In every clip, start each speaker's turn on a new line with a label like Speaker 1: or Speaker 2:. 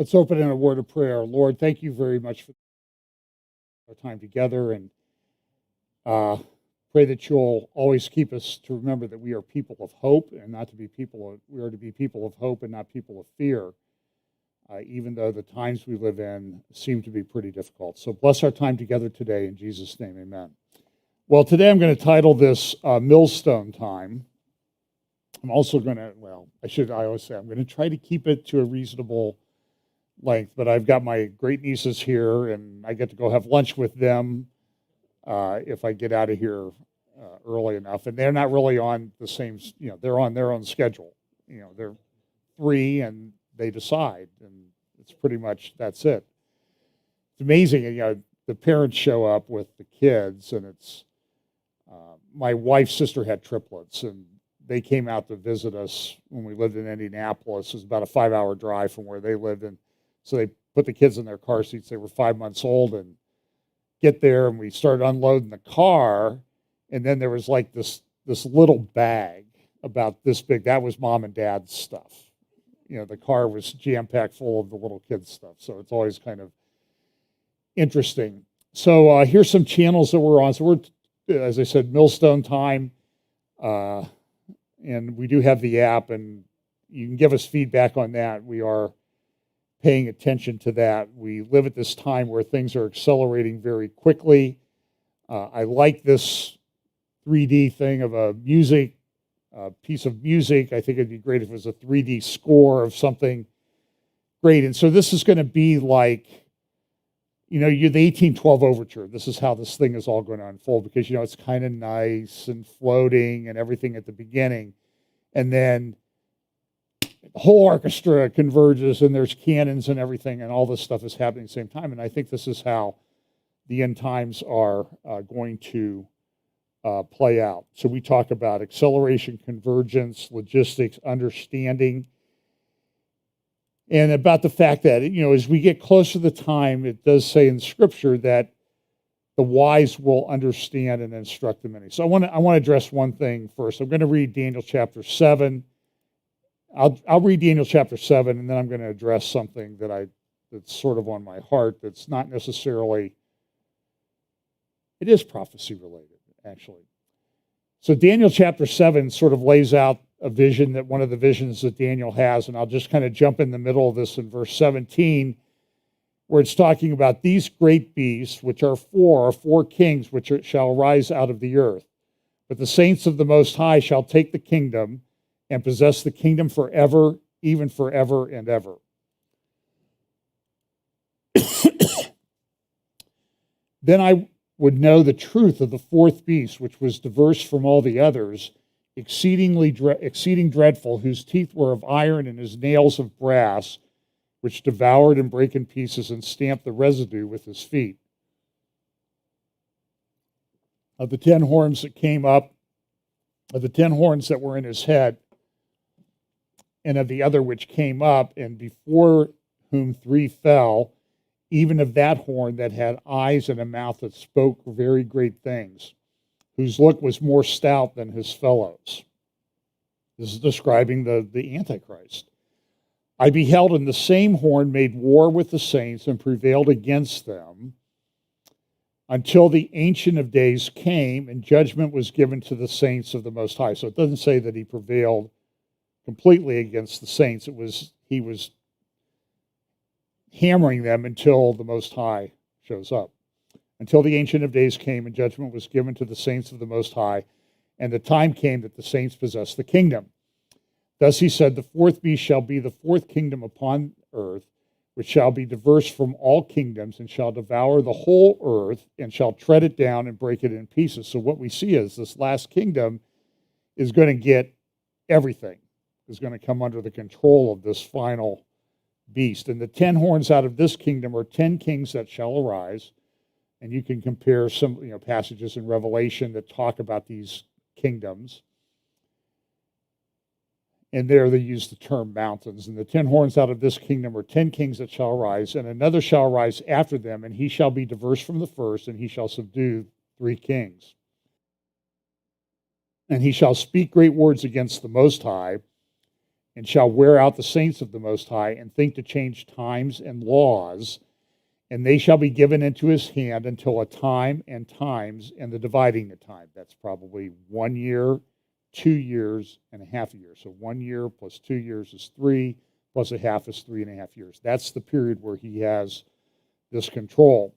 Speaker 1: Let's open in a word of prayer. Lord, thank you very much for our time together, and uh, pray that you'll always keep us to remember that we are people of hope and not to be we are to be people of hope and not people of fear, even though the times we live in seem to be pretty difficult. So bless our time together today. In Jesus' name, amen. Well, today I'm going to title this Millstone Time. I'm also going to, I always say I'm going to try to keep it to a reasonable length, but I've got my great nieces here, and I get to go have lunch with them if I get out of here early enough. And they're not really on the same, they're on their own schedule. They're 3 and they decide, and it's pretty much that's it. It's amazing, the parents show up with the kids, and it's my wife's sister had triplets, and they came out to visit us when we lived in Indianapolis. It was about a 5-hour drive from where they lived, and so they put the kids in their car seats. They were 5 months old, and get there, and we started unloading the car, and then there was like this little bag about this big. That was mom and dad's stuff. The car was jam-packed full of the little kids' stuff, so it's always kind of interesting. So here's some channels that we're on. So we're, as I said, Millstone Time, and we do have the app, and you can give us feedback on that. We are paying attention to that. We live at this time where things are accelerating very quickly. I like this 3D thing of a piece of music. I think it'd be great if it was a 3D score of something great. And so this is going to be like, you're the 1812 Overture. This is how this thing is all going to unfold, because, it's kind of nice and floating and everything at the beginning. And then the whole orchestra converges, and there's cannons and everything, and all this stuff is happening at the same time. And I think this is how the end times are going to play out. So we talk about acceleration, convergence, logistics, understanding, and about the fact that, as we get closer to the time, it does say in Scripture that the wise will understand and instruct the many. So I want to address one thing first. I'm going to read Daniel chapter 7. I'll read Daniel chapter 7, and then I'm going to address something that's sort of on my heart that's not necessarily, it is prophecy related, actually. So Daniel chapter 7 sort of lays out a vision, that one of the visions that Daniel has, and I'll just kind of jump in the middle of this in verse 17, where it's talking about these great beasts, which are four kings, which shall rise out of the earth. But the saints of the Most High shall take the kingdom and possess the kingdom forever, even forever and ever. Then I would know the truth of the fourth beast, which was diverse from all the others, exceeding dreadful, whose teeth were of iron and his nails of brass, which devoured and brake in pieces and stamped the residue with his feet. Of the 10 horns that came up, of the 10 horns that were in his head, and of the other which came up, and before whom 3 fell, even of that horn that had eyes and a mouth that spoke very great things, whose look was more stout than his fellows. This is describing the Antichrist. I beheld, and the same horn made war with the saints and prevailed against them until the Ancient of Days came, and judgment was given to the saints of the Most High. So it doesn't say that he prevailed completely against the saints. He was hammering them until the Most High shows up. Until the Ancient of Days came, and judgment was given to the saints of the Most High, and the time came that the saints possessed the kingdom. Thus he said, the fourth beast shall be the fourth kingdom upon earth, which shall be diverse from all kingdoms, and shall devour the whole earth, and shall tread it down and break it in pieces. So what we see is this last kingdom is going to get everything, is going to come under the control of this final beast. And the 10 horns out of this kingdom are 10 kings that shall arise. And you can compare some passages in Revelation that talk about these kingdoms. And there they use the term mountains. And the 10 horns out of this kingdom are 10 kings that shall arise, and another shall arise after them, and he shall be diverse from the first, and he shall subdue 3 kings. And he shall speak great words against the Most High, and shall wear out the saints of the Most High, and think to change times and laws, and they shall be given into his hand until a time and times and the dividing of time. That's probably 1 year, 2 years, and a half a year. So 1 year plus 2 years is 3, plus a half is 3.5 years. That's the period where he has this control.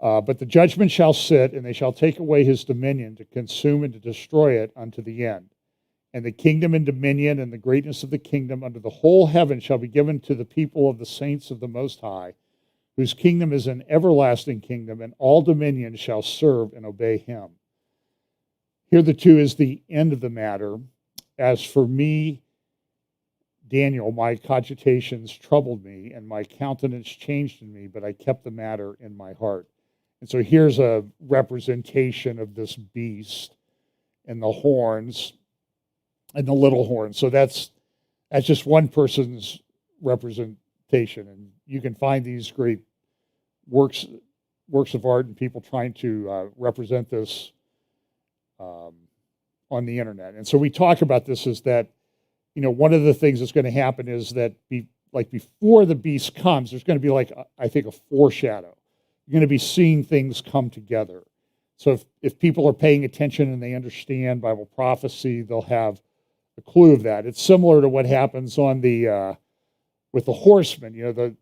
Speaker 1: But the judgment shall sit, and they shall take away his dominion to consume and to destroy it unto the end. And the kingdom and dominion and the greatness of the kingdom under the whole heaven shall be given to the people of the saints of the Most High, whose kingdom is an everlasting kingdom, and all dominion shall serve and obey him. Here the two is the end of the matter. As for me, Daniel, my cogitations troubled me, and my countenance changed in me, but I kept the matter in my heart. And so here's a representation of this beast and the horns and the little horn. So that's just one person's representation, and you can find these great works of art and people trying to represent this on the internet. And so we talk about this is that, one of the things that's going to happen is that before the beast comes, there's going to be I think a foreshadow. You're going to be seeing things come together. So if people are paying attention and they understand Bible prophecy, they'll have a clue of that. It's similar to what happens on with the horsemen.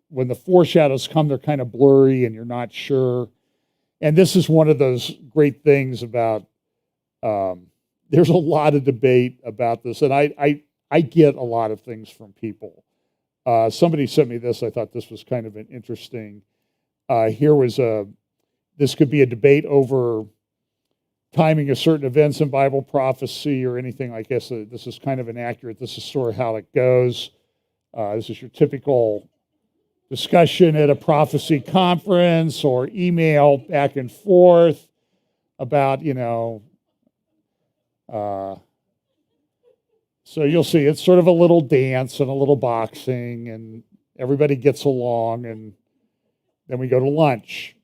Speaker 1: When the foreshadows come, they're kind of blurry and you're not sure. And this is one of those great things about, there's a lot of debate about this, and I get a lot of things from people. Somebody sent me this. I thought this was kind of an interesting. This could be a debate over timing of certain events in Bible prophecy or anything like this. This is kind of inaccurate. This is sort of how it goes. This is your typical discussion at a prophecy conference or email back and forth about, so you'll see it's sort of a little dance and a little boxing, and everybody gets along, and then we go to lunch.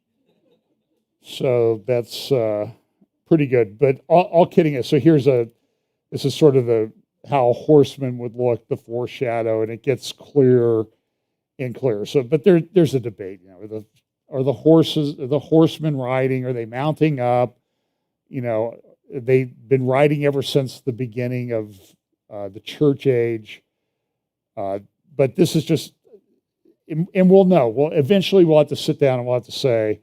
Speaker 1: So that's pretty good. But all kidding aside, so this is sort of how a horseman would look, the foreshadow, and it gets clearer and clearer. So, but there's a debate. Are the horsemen riding? Are they mounting up? They've been riding ever since the beginning of the church age. But this is just, and we'll know. Well, eventually we'll have to sit down and we'll have to say,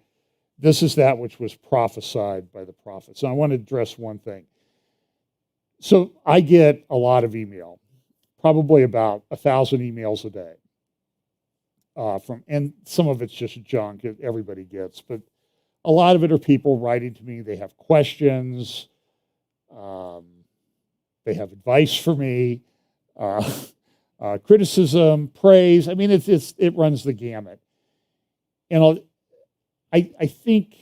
Speaker 1: this is that which was prophesied by the prophets. And I want to address one thing. So I get a lot of email, probably about 1,000 emails a day. And some of it's just junk, everybody gets, but a lot of it are people writing to me. They have questions. They have advice for me, criticism, praise. I mean, it runs the gamut. And I think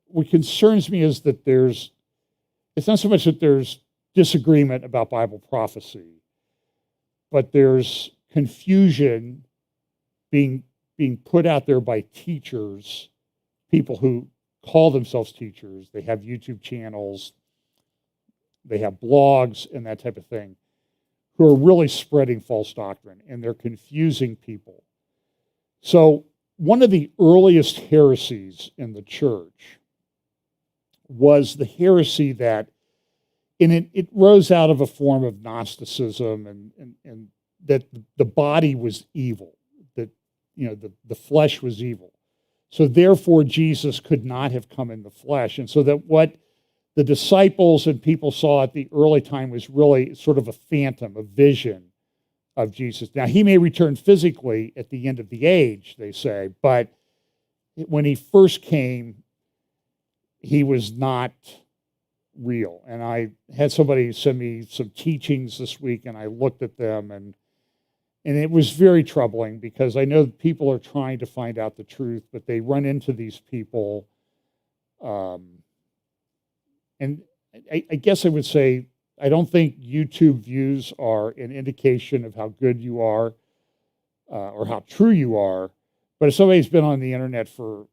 Speaker 1: what concerns me is that it's not so much that there's disagreement about Bible prophecy, but there's confusion being put out there by teachers, people who call themselves teachers. They have YouTube channels, they have blogs and that type of thing, who are really spreading false doctrine, and they're confusing people. So one of the earliest heresies in the church was the heresy that, and it rose out of a form of Gnosticism, and that the body was evil, that the flesh was evil. So therefore Jesus could not have come in the flesh. And so that what the disciples and people saw at the early time was really sort of a phantom, a vision of Jesus. Now, he may return physically at the end of the age, they say, but when he first came, he was not real. And I had somebody send me some teachings this week, and I looked at them, and it was very troubling, because I know people are trying to find out the truth, but they run into these people. And I guess I would say, I don't think YouTube views are an indication of how good you are or how true you are. But if somebody's been on the internet for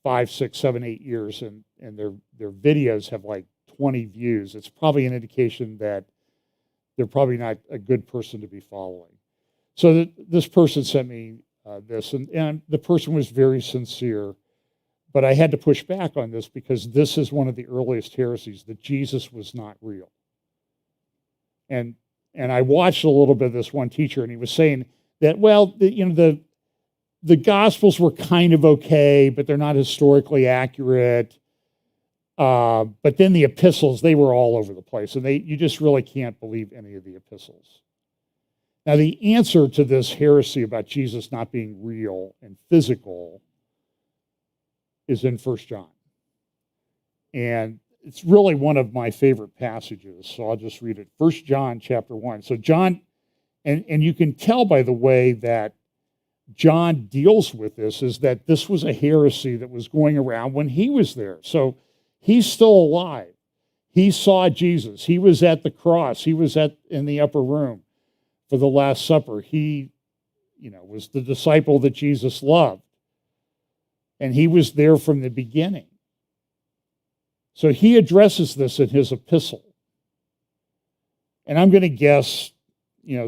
Speaker 1: 5, 6, 7, 8 years, and their videos have like 20 views, it's probably an indication that they're probably not a good person to be following. So this person sent me this, and the person was very sincere, but I had to push back on this because this is one of the earliest heresies, that Jesus was not real. And I watched a little bit of this one teacher, and he was saying that, well, the Gospels were kind of okay, but they're not historically accurate. But then the epistles, they were all over the place, and you just really can't believe any of the epistles. Now, the answer to this heresy about Jesus not being real and physical is in 1 John. And it's really one of my favorite passages, so I'll just read it. 1 John chapter 1. So John, and you can tell by the way that John deals with this, is that this was a heresy that was going around when he was there. So he's still alive. He saw Jesus. He was at the cross. He was in the upper room for the Last Supper. He, was the disciple that Jesus loved. And he was there from the beginning. So he addresses this in his epistle. And I'm going to guess,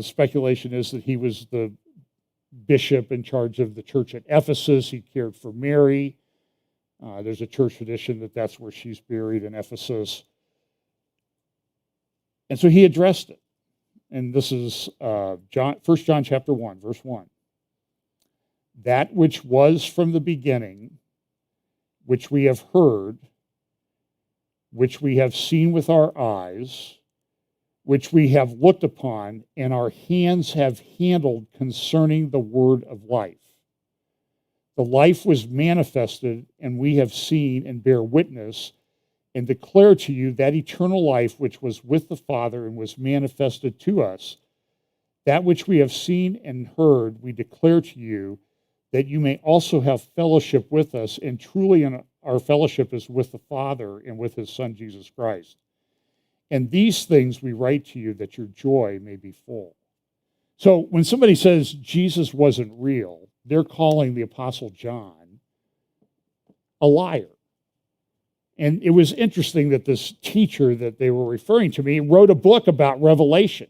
Speaker 1: speculation is that he was the bishop in charge of the church at Ephesus. He cared for Mary. There's a church tradition that that's where she's buried, in Ephesus. And so he addressed it. And this is 1 John chapter 1, verse 1. That which was from the beginning, which we have heard, which we have seen with our eyes, which we have looked upon, and our hands have handled concerning the word of life. The life was manifested, and we have seen and bear witness and declare to you that eternal life which was with the Father and was manifested to us. That which we have seen and heard, we declare to you, that you may also have fellowship with us, and truly our fellowship is with the Father and with his Son, Jesus Christ. And these things we write to you, that your joy may be full. So when somebody says Jesus wasn't real, they're calling the Apostle John a liar. And it was interesting that this teacher that they were referring to me wrote a book about Revelation,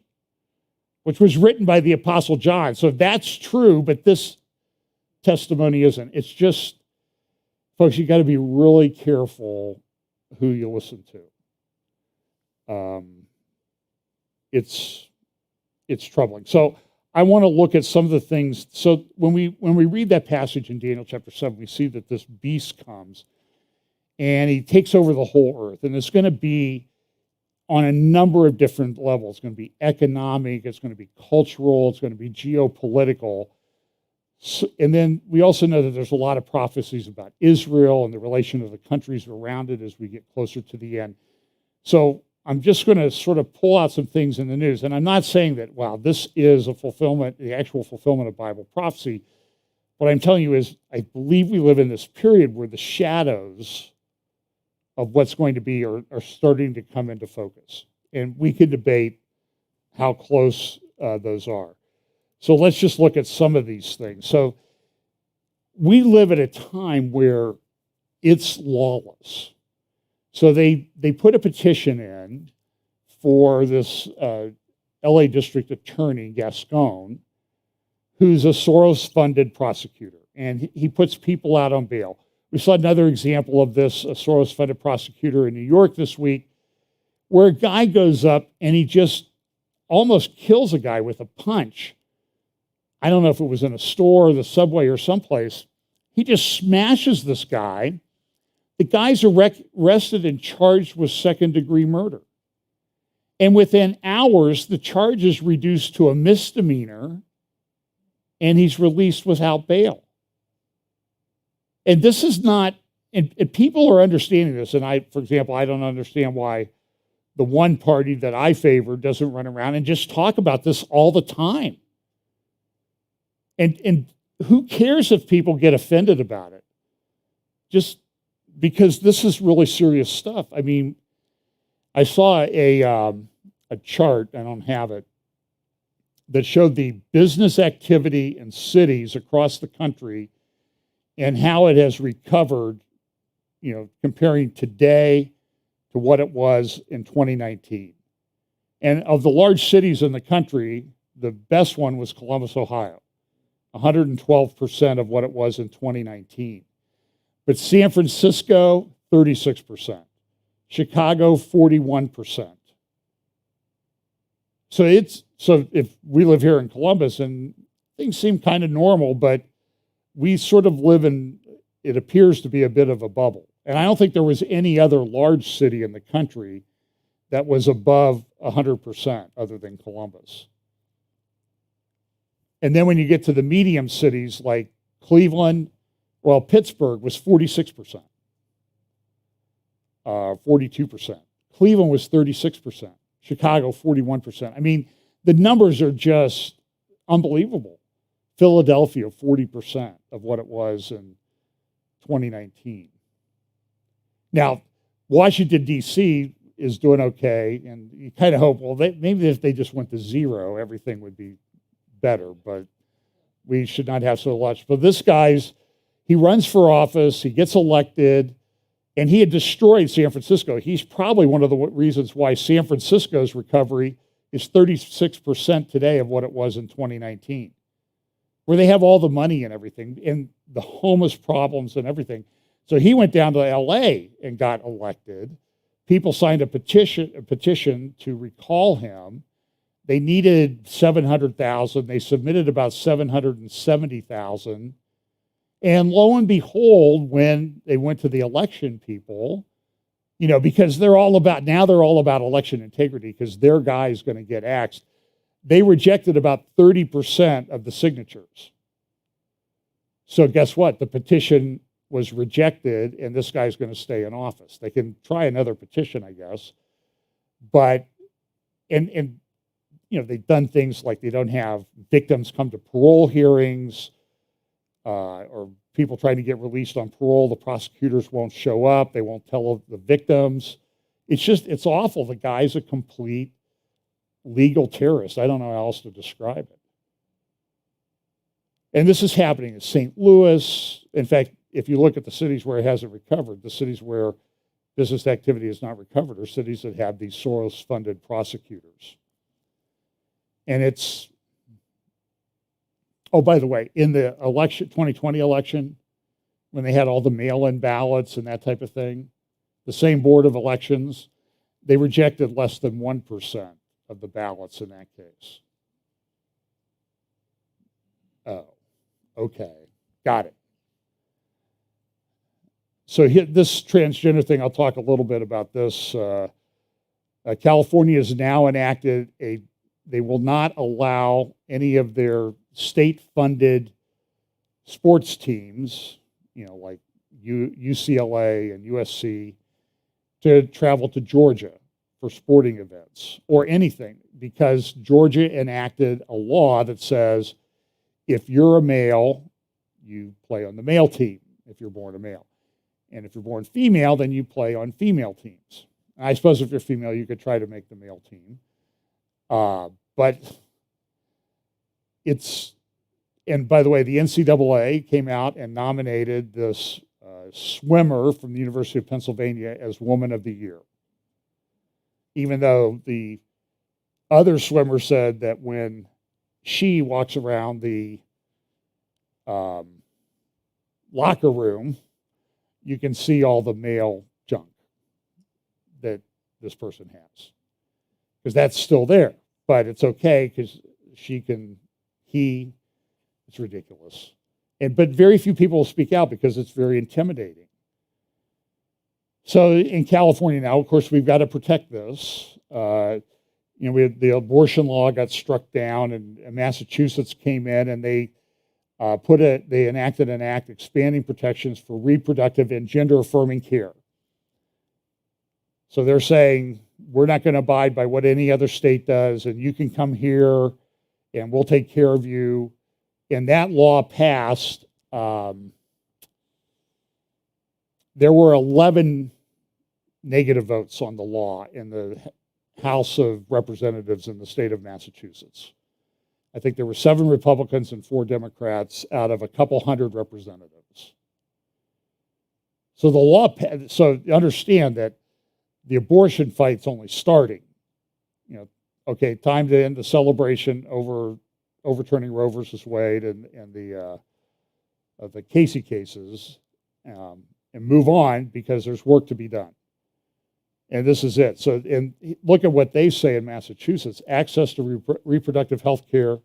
Speaker 1: which was written by the Apostle John. So that's true, but this testimony isn't. It's just, folks, you got to be really careful who you listen to. It's troubling. So I want to look at some of the things. So when we read that passage in Daniel chapter 7, we see that this beast comes and he takes over the whole earth. And it's going to be on a number of different levels. It's going to be economic, it's going to be cultural, it's going to be geopolitical. So, and then we also know that there's a lot of prophecies about Israel and the relation of the countries around it as we get closer to the end. So I'm just going to sort of pull out some things in the news. And I'm not saying that, wow, this is a fulfillment, the actual fulfillment of Bible prophecy. What I'm telling you is I believe we live in this period where the shadows of what's going to be are starting to come into focus. And we could debate how close those are. So let's just look at some of these things. So we live at a time where it's lawless. So they put a petition in for this LA District Attorney, Gascon, who's a Soros-funded prosecutor. And he puts people out on bail. We saw another example of this, a Soros-funded prosecutor in New York this week, where a guy goes up and he just almost kills a guy with a punch. I don't know if it was in a store or the subway or someplace. He just smashes this guy. The guy's arrested and charged with second-degree murder. And within hours, the charge is reduced to a misdemeanor, and he's released without bail. And this is not, and people are understanding this, and for example, I don't understand why the one party that I favor doesn't run around and just talk about this all the time. And who cares if people get offended about it? Just because this is really serious stuff. I mean, I saw a chart, I don't have it, that showed the business activity in cities across the country and how it has recovered, comparing today to to what it was in 2019. And of the large cities in the country, the best one was Columbus, Ohio, 112% of what it was in 2019. But San Francisco, 36%. Chicago, 41%. So if we live here in Columbus and things seem kind of normal, but we sort of live in, it appears to be a bit of a bubble. And I don't think there was any other large city in the country that was above 100% other than Columbus. And then when you get to the medium cities like Cleveland, well, Pittsburgh was 46%, 42%. Cleveland was 36%. Chicago, 41%. I mean, the numbers are just unbelievable. Philadelphia, 40% of what it was in 2019. Now, Washington, D.C. is doing okay, and you kind of hope, well, maybe if they just went to zero, everything would be better, but we should not have so much. But this guy's, he runs for office, he gets elected, and he had destroyed San Francisco. He's probably one of the reasons why San Francisco's recovery is 36% today of what it was in 2019, where they have all the money and everything, and the homeless problems and everything. So he went down to LA and got elected. People signed a petition to recall him. They needed 700,000. They submitted about 770,000. And lo and behold, when they went to the election people, you know, because they're all about election integrity because their guy is going to get axed. They rejected about 30% of the signatures. So guess what? The petition was rejected, and this guy's going to stay in office. They can try another petition, I guess. But, and you know, they've done things like they don't have victims come to parole hearings, or people trying to get released on parole. The prosecutors won't show up. They won't tell the victims. It's awful. The guy's a complete legal terrorist. I don't know how else to describe it. And this is happening in St. Louis. In fact, if you look at the cities where it hasn't recovered, the cities where business activity has not recovered are cities that have these Soros-funded prosecutors. And it's, oh, by the way, in the election, 2020 election, when they had all the mail-in ballots and that type of thing, the same board of elections, they rejected less than 1% of the ballots in that case. Oh, okay, got it. So here, this transgender thing, I'll talk a little bit about this. California has now enacted they will not allow any of their state-funded sports teams, you know, like UCLA and USC, to travel to Georgia for sporting events or anything, because Georgia enacted a law that says if you're a male, you play on the male team if you're born a male. And if you're born female, then you play on female teams. I suppose if you're female, you could try to make the male team. But it's, and by the way, the NCAA came out and nominated this swimmer from the University of Pennsylvania as Woman of the Year. Even though the other swimmer said that when she walks around the locker room, you can see all the male junk that this person has. Because that's still there. But it's okay because it's ridiculous. But very few people will speak out because it's very intimidating. So in California now, of course, we've got to protect this. You know, the abortion law got struck down, and Massachusetts came in and they enacted an act expanding protections for reproductive and gender-affirming care. So they're saying, we're not going to abide by what any other state does, and you can come here, and we'll take care of you. And that law passed. There were 11 negative votes on the law in the House of Representatives in the state of Massachusetts. I think there were 7 Republicans and 4 Democrats out of a couple hundred representatives. So the law, so understand that the abortion fight's only starting. You know, okay, time to end the celebration over overturning Roe versus Wade and the Casey cases, and move on because there's work to be done. And this is it. So, and look at what they say in Massachusetts: access to reproductive health care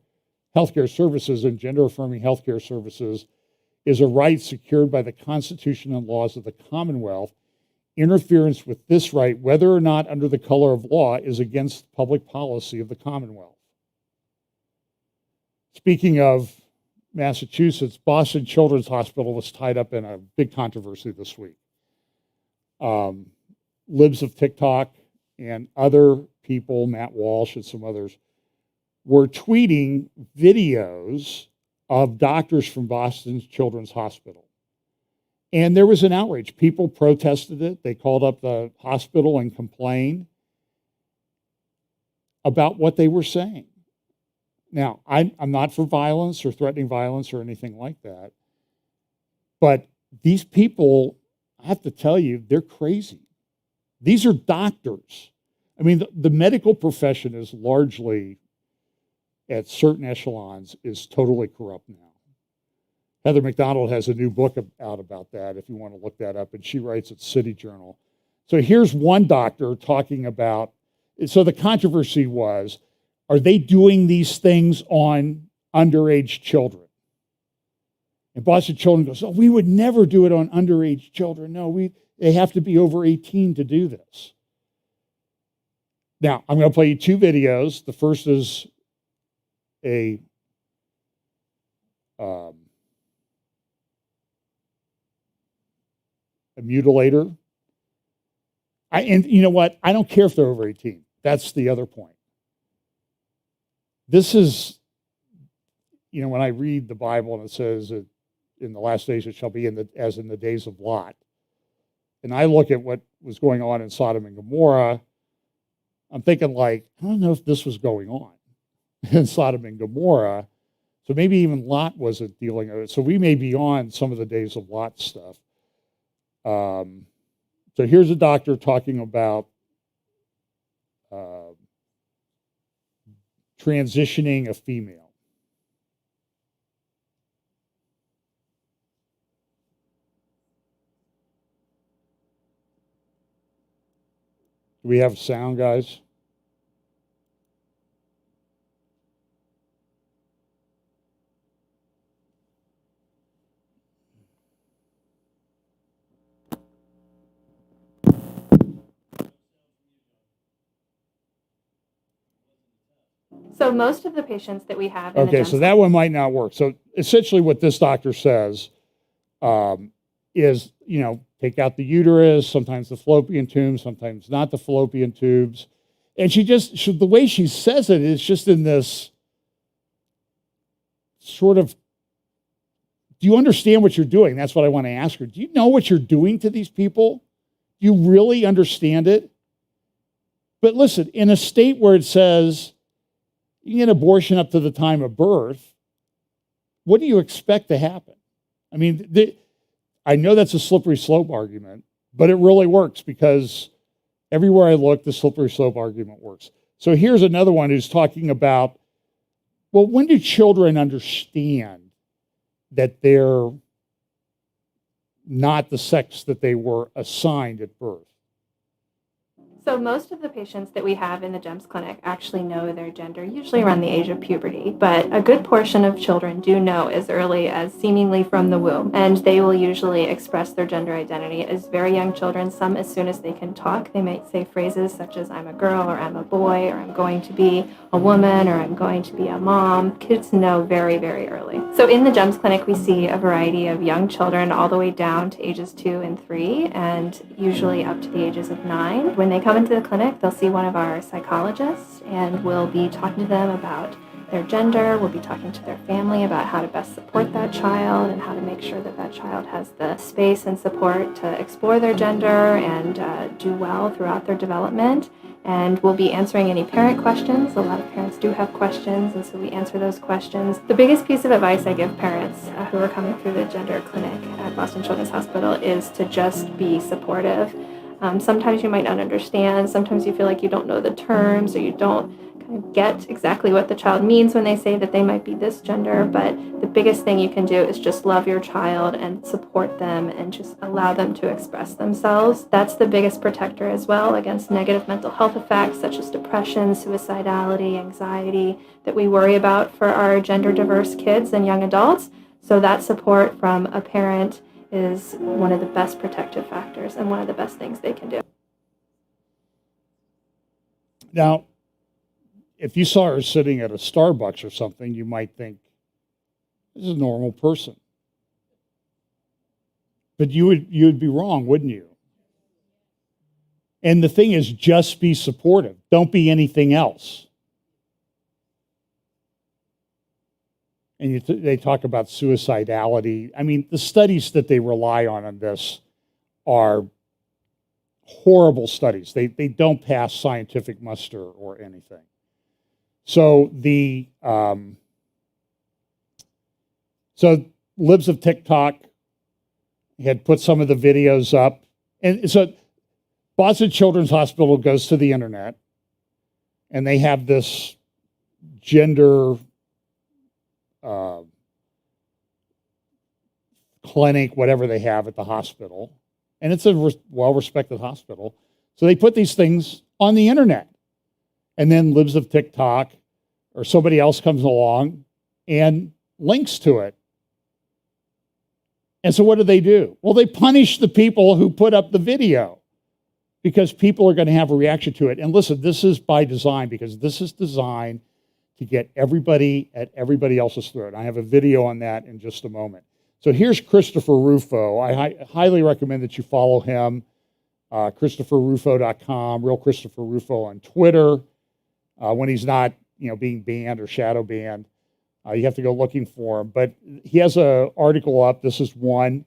Speaker 1: services and gender-affirming healthcare services is a right secured by the Constitution and laws of the Commonwealth. Interference with this right, whether or not under the color of law, is against public policy of the Commonwealth. Speaking of Massachusetts, Boston Children's Hospital was tied up in a big controversy this week. Libs of TikTok and other people, Matt Walsh and some others, were tweeting videos of doctors from Boston Children's Hospital. And there was an outrage. People protested it. They called up the hospital and complained about what they were saying. Now, I'm not for violence or threatening violence or anything like that. But these people, I have to tell you, they're crazy. These are doctors. I mean, the medical profession is largely, at certain echelons, is totally corrupt now. Heather McDonald has a new book out about that, if you want to look that up, and she writes at City Journal. So here's one doctor talking about, so the controversy was, are they doing these things on underage children? And Boston Children goes, oh, we would never do it on underage children. No, they have to be over 18 to do this. Now, I'm going to play you two videos. The first is a mutilator. And you know what? I don't care if they're over 18. That's the other point. This is, you know, when I read the Bible and it says that in the last days it shall be as in the days of Lot. And I look at what was going on in Sodom and Gomorrah, I'm thinking like, I don't know if this was going on in Sodom and Gomorrah. So maybe even Lot wasn't dealing with it. So we may be on some of the days of Lot stuff. So here's a doctor talking about transitioning a female. Do we have sound, guys?
Speaker 2: So most of the patients that we have
Speaker 1: Okay, so that one might not work. So essentially what this doctor says is, you know, take out the uterus, sometimes the fallopian tubes, sometimes not the fallopian tubes. And the way she says it is just in this sort of, do you understand what you're doing? That's what I want to ask her. Do you know what you're doing to these people? Do you really understand it? But listen, in a state where it says you can get abortion up to the time of birth, what do you expect to happen? I mean, I know that's a slippery slope argument, but it really works because everywhere I look, the slippery slope argument works. So here's another one who's talking about, well, when do children understand that they're not the sex that they were assigned at birth?
Speaker 2: So most of the patients that we have in the GEMS clinic actually know their gender, usually around the age of puberty. But a good portion of children do know as early as seemingly from the womb. And they will usually express their gender identity as very young children, some as soon as they can talk. They might say phrases such as, I'm a girl, or I'm a boy, or I'm going to be a woman, or I'm going to be a mom. Kids know very, very early. So in the GEMS clinic, we see a variety of young children all the way down to ages 2 and 3, and usually up to the ages of 9. When they come into the clinic, they'll see one of our psychologists, and we'll be talking to them about their gender. We'll be talking to their family about how to best support that child and how to make sure that that child has the space and support to explore their gender and do well throughout their development. And we'll be answering any parent questions. A lot of parents do have questions, and so we answer those questions. The biggest piece of advice I give parents who are coming through the gender clinic at Boston Children's Hospital is to just be supportive. Sometimes you might not understand. Sometimes you feel like you don't know the terms, or you don't kind of get exactly what the child means when they say that they might be this gender. But the biggest thing you can do is just love your child and support them and just allow them to express themselves. That's the biggest protector as well against negative mental health effects such as depression, suicidality, anxiety that we worry about for our gender diverse kids and young adults. So that support from a parent is one of the best protective factors and one of the best things they can do.
Speaker 1: Now, if you saw her sitting at a Starbucks or something, you might think, this is a normal person. But you would be wrong, wouldn't you? And the thing is, just be supportive. Don't be anything else. And they talk about suicidality. I mean, the studies that they rely on this are horrible studies. They don't pass scientific muster or anything. So so Libs of TikTok had put some of the videos up. And so Boston Children's Hospital goes to the internet, and they have this gender clinic, whatever they have at the hospital. And it's a well-respected hospital. So they put these things on the internet. And then Libs of TikTok or somebody else comes along and links to it. And so what do? Well, they punish the people who put up the video because people are going to have a reaction to it. And listen, this is by design, because this is designed to get everybody at everybody else's throat. I have a video on that in just a moment. So here's Christopher Rufo. I highly recommend that you follow him, ChristopherRufo.com, Real Christopher Rufo on Twitter. When he's not, being banned or shadow banned, you have to go looking for him. But he has an article up. This is one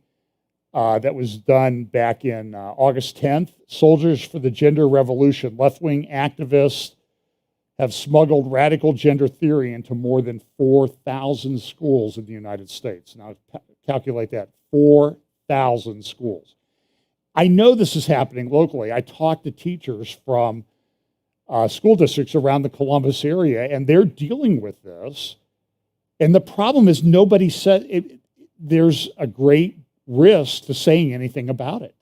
Speaker 1: that was done back in August 10th. Soldiers for the Gender Revolution. Left-wing activists have smuggled radical gender theory into more than 4,000 schools in the United States. Now, calculate that, 4,000 schools. I know this is happening locally. I talked to teachers from school districts around the Columbus area, and they're dealing with this. And the problem is nobody said it. There's a great risk to saying anything about it.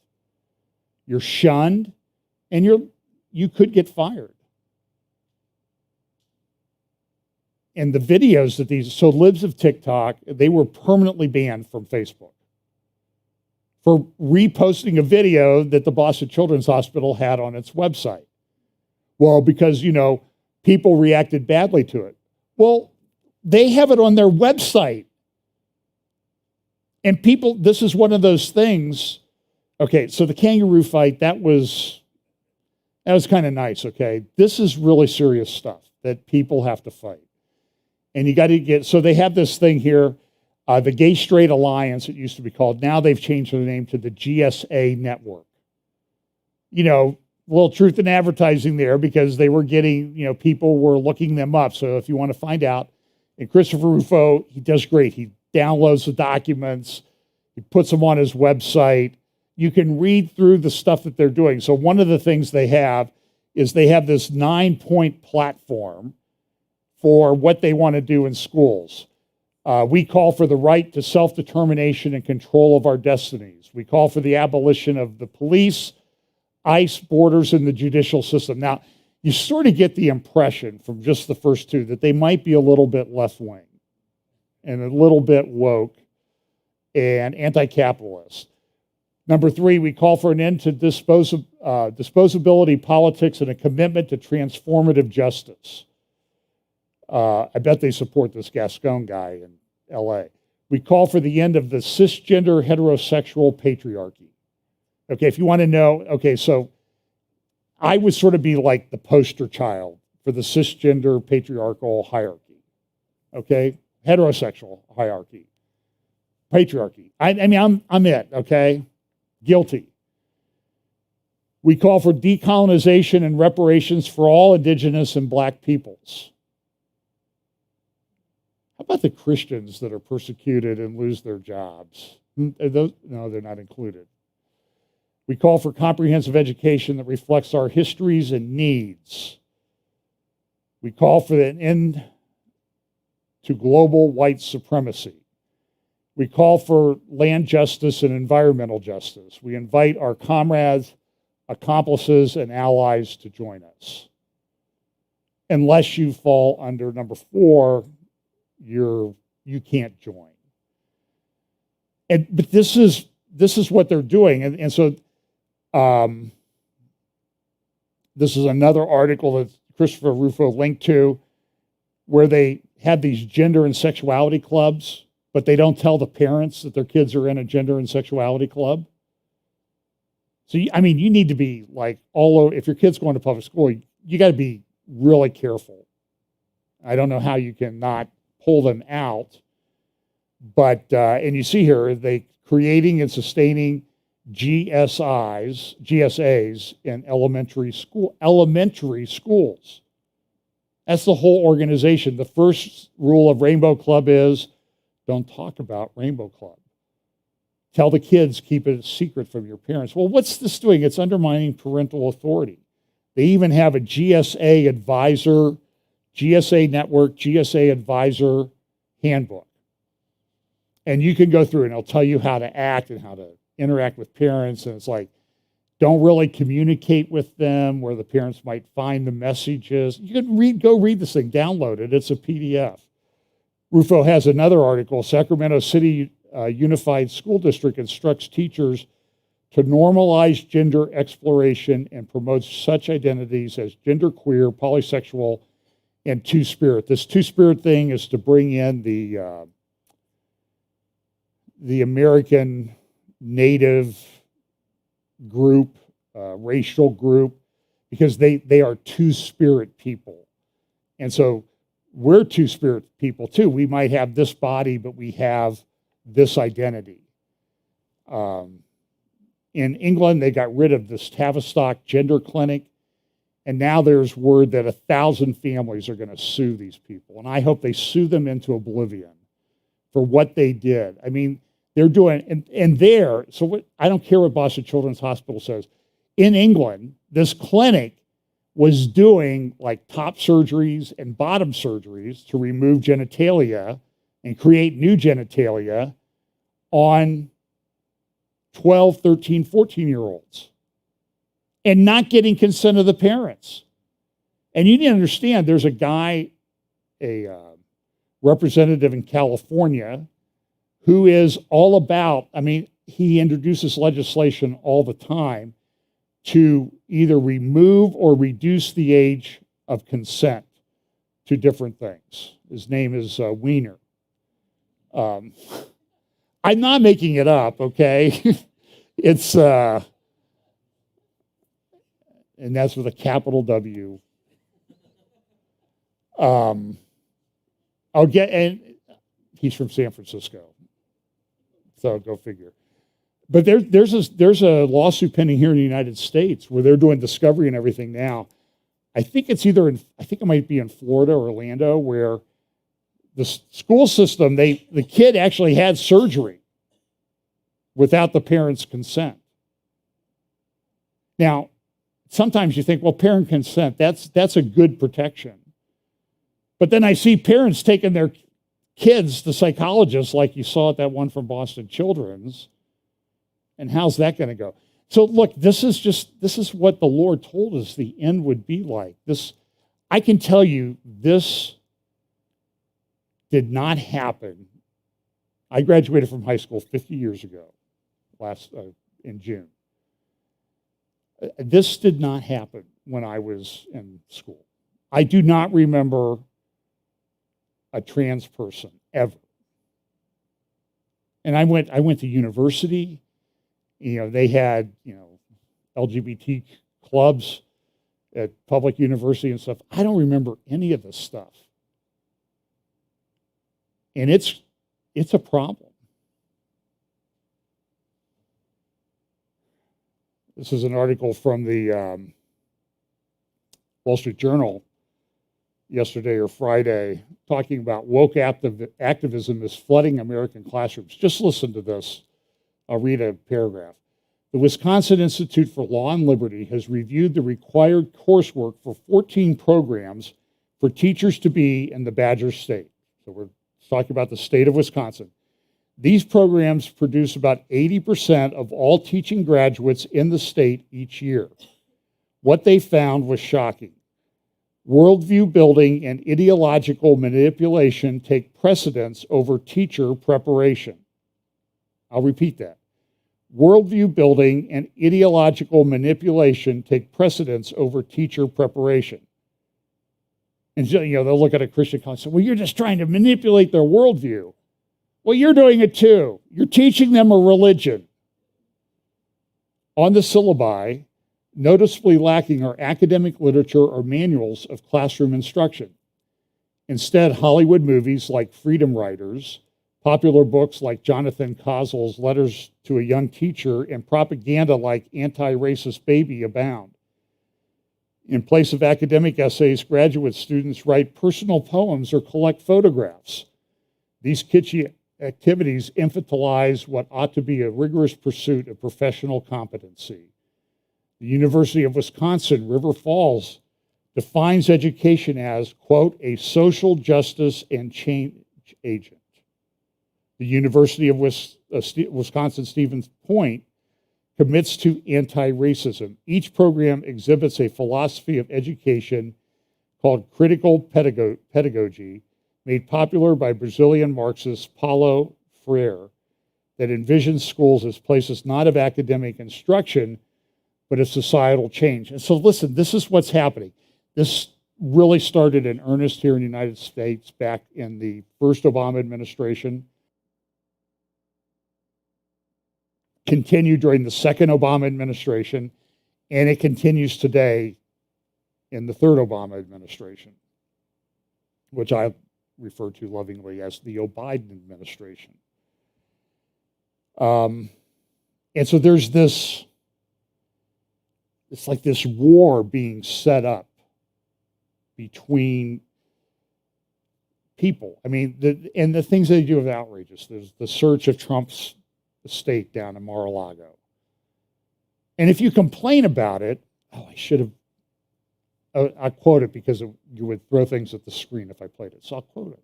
Speaker 1: You're shunned, and you could get fired. And the videos that so Libs of TikTok, they were permanently banned from Facebook for reposting a video that the Boston Children's Hospital had on its website. Well, because, people reacted badly to it. Well, they have it on their website. And this is one of those things. Okay, so the kangaroo fight, that was kind of nice, okay? This is really serious stuff that people have to fight. And you got to so they have this thing here, the Gay Straight Alliance, it used to be called. Now they've changed the name to the GSA Network. A little truth in advertising there, because they were getting, people were looking them up. So if you want to find out, and Christopher Rufo, he does great. He downloads the documents, he puts them on his website. You can read through the stuff that they're doing. So one of the things they have is they have this 9-point platform for what they want to do in schools. We call for the right to self-determination and control of our destinies. We call for the abolition of the police, ICE, borders, and the judicial system. Now, you sort of get the impression from just the first two that they might be a little bit left-wing and a little bit woke and anti-capitalist. Number 3, we call for an end to disposability politics and a commitment to transformative justice. I bet they support this Gascon guy in LA. We call for the end of the cisgender heterosexual patriarchy. Okay, if you want to know, so I would sort of be like the poster child for the cisgender patriarchal hierarchy. Okay, heterosexual hierarchy, patriarchy. I mean, I'm it. Okay, guilty. We call for decolonization and reparations for all indigenous and black peoples. How about the Christians that are persecuted and lose their jobs? No, they're not included. We call for comprehensive education that reflects our histories and needs. We call for an end to global white supremacy. We call for land justice and environmental justice. We invite our comrades, accomplices, and allies to join us. Unless you fall under number 4, you can't join. But this is what they're doing, and so this is another article that Christopher Rufo linked to, where they have these gender and sexuality clubs, but they don't tell the parents that their kids are in a gender and sexuality club. So, you need to be like all over. If your kid's going to public school, you got to be really careful. I don't know how you can not pull them out, but and you see here they creating and sustaining GSAs in elementary schools. That's the whole organization. The first rule of Rainbow Club is don't talk about Rainbow Club. Tell the kids, keep it a secret from your parents. Well, what's this doing? It's undermining parental authority. They even have a GSA advisor, GSA network, GSA advisor handbook. And you can go through and it'll tell you how to act and how to interact with parents. And it's like, don't really communicate with them where the parents might find the messages. You can go read this thing, download it. It's a PDF. Rufo has another article. Sacramento City Unified School District instructs teachers to normalize gender exploration and promotes such identities as genderqueer, polysexual, and two-spirit. This two-spirit thing is to bring in the American Native group, racial group, because they are two-spirit people. And so we're two-spirit people too. We might have this body, but we have this identity. In England, they got rid of this Tavistock gender clinic, and now there's word that 1,000 families are going to sue these people. And I hope they sue them into oblivion for what they did. I mean, they're doing, and there, so what, I don't care what Boston Children's Hospital says. In England, this clinic was doing like top surgeries and bottom surgeries to remove genitalia and create new genitalia on 12, 13, 14-year-olds and not getting consent of the parents. And you need to understand, there's a guy, a representative in California, who is all about, he introduces legislation all the time to either remove or reduce the age of consent to different things. His name is Wiener. I'm not making it up, okay? It's, and that's with a capital W. And he's from San Francisco. So go figure. But there's a lawsuit pending here in the United States where they're doing discovery and everything now. I think it might be in Florida or Orlando, where the school system, the kid actually had surgery without the parents' consent. Now, sometimes you think, well, parent consent, that's a good protection. But then I see parents taking their kids to psychologists like you saw at that one from Boston Children's. And how's that going to go? So look, this is what the Lord told us the end would be like. I can tell you, this did not happen. I graduated from high school 50 years ago, in June. This did not happen when I was in school. I do not remember a trans person ever. And I went to university. They had, LGBT clubs at public university and stuff. I don't remember any of this stuff. And it's a problem. This is an article from the Wall Street Journal yesterday or Friday talking about woke activism is flooding American classrooms. Just listen to this. I'll read a paragraph. The Wisconsin Institute for Law and Liberty has reviewed the required coursework for 14 programs for teachers to be in the Badger State. So we're talking about the state of Wisconsin. These programs produce about 80% of all teaching graduates in the state each year. What they found was shocking. Worldview building and ideological manipulation take precedence over teacher preparation. I'll repeat that. Worldview building and ideological manipulation take precedence over teacher preparation. And they'll look at a Christian college and say, well, you're just trying to manipulate their worldview. Well, you're doing it too. You're teaching them a religion. On the syllabi, noticeably lacking are academic literature or manuals of classroom instruction. Instead, Hollywood movies like Freedom Writers, popular books like Jonathan Kozol's Letters to a Young Teacher, and propaganda like Anti-Racist Baby abound. In place of academic essays, graduate students write personal poems or collect photographs. These kitschy activities infantilize what ought to be a rigorous pursuit of professional competency. The University of Wisconsin, River Falls, defines education as, quote, a social justice and change agent. The University of Wisconsin Stevens Point commits to anti-racism. Each program exhibits a philosophy of education called critical pedagogy, made popular by Brazilian Marxist Paulo Freire, that envisions schools as places not of academic instruction, but of societal change. And so listen, this is what's happening. This really started in earnest here in the United States back in the first Obama administration, continued during the second Obama administration, and it continues today in the third Obama administration, which I refer to lovingly as the Biden administration. And so there's this, it's like this war being set up between people. I mean, the things they do are outrageous. There's the search of Trump's estate down in Mar-a-Lago. And if you complain about it, I should have, I quote it because you would throw things at the screen if I played it. So I'll quote it.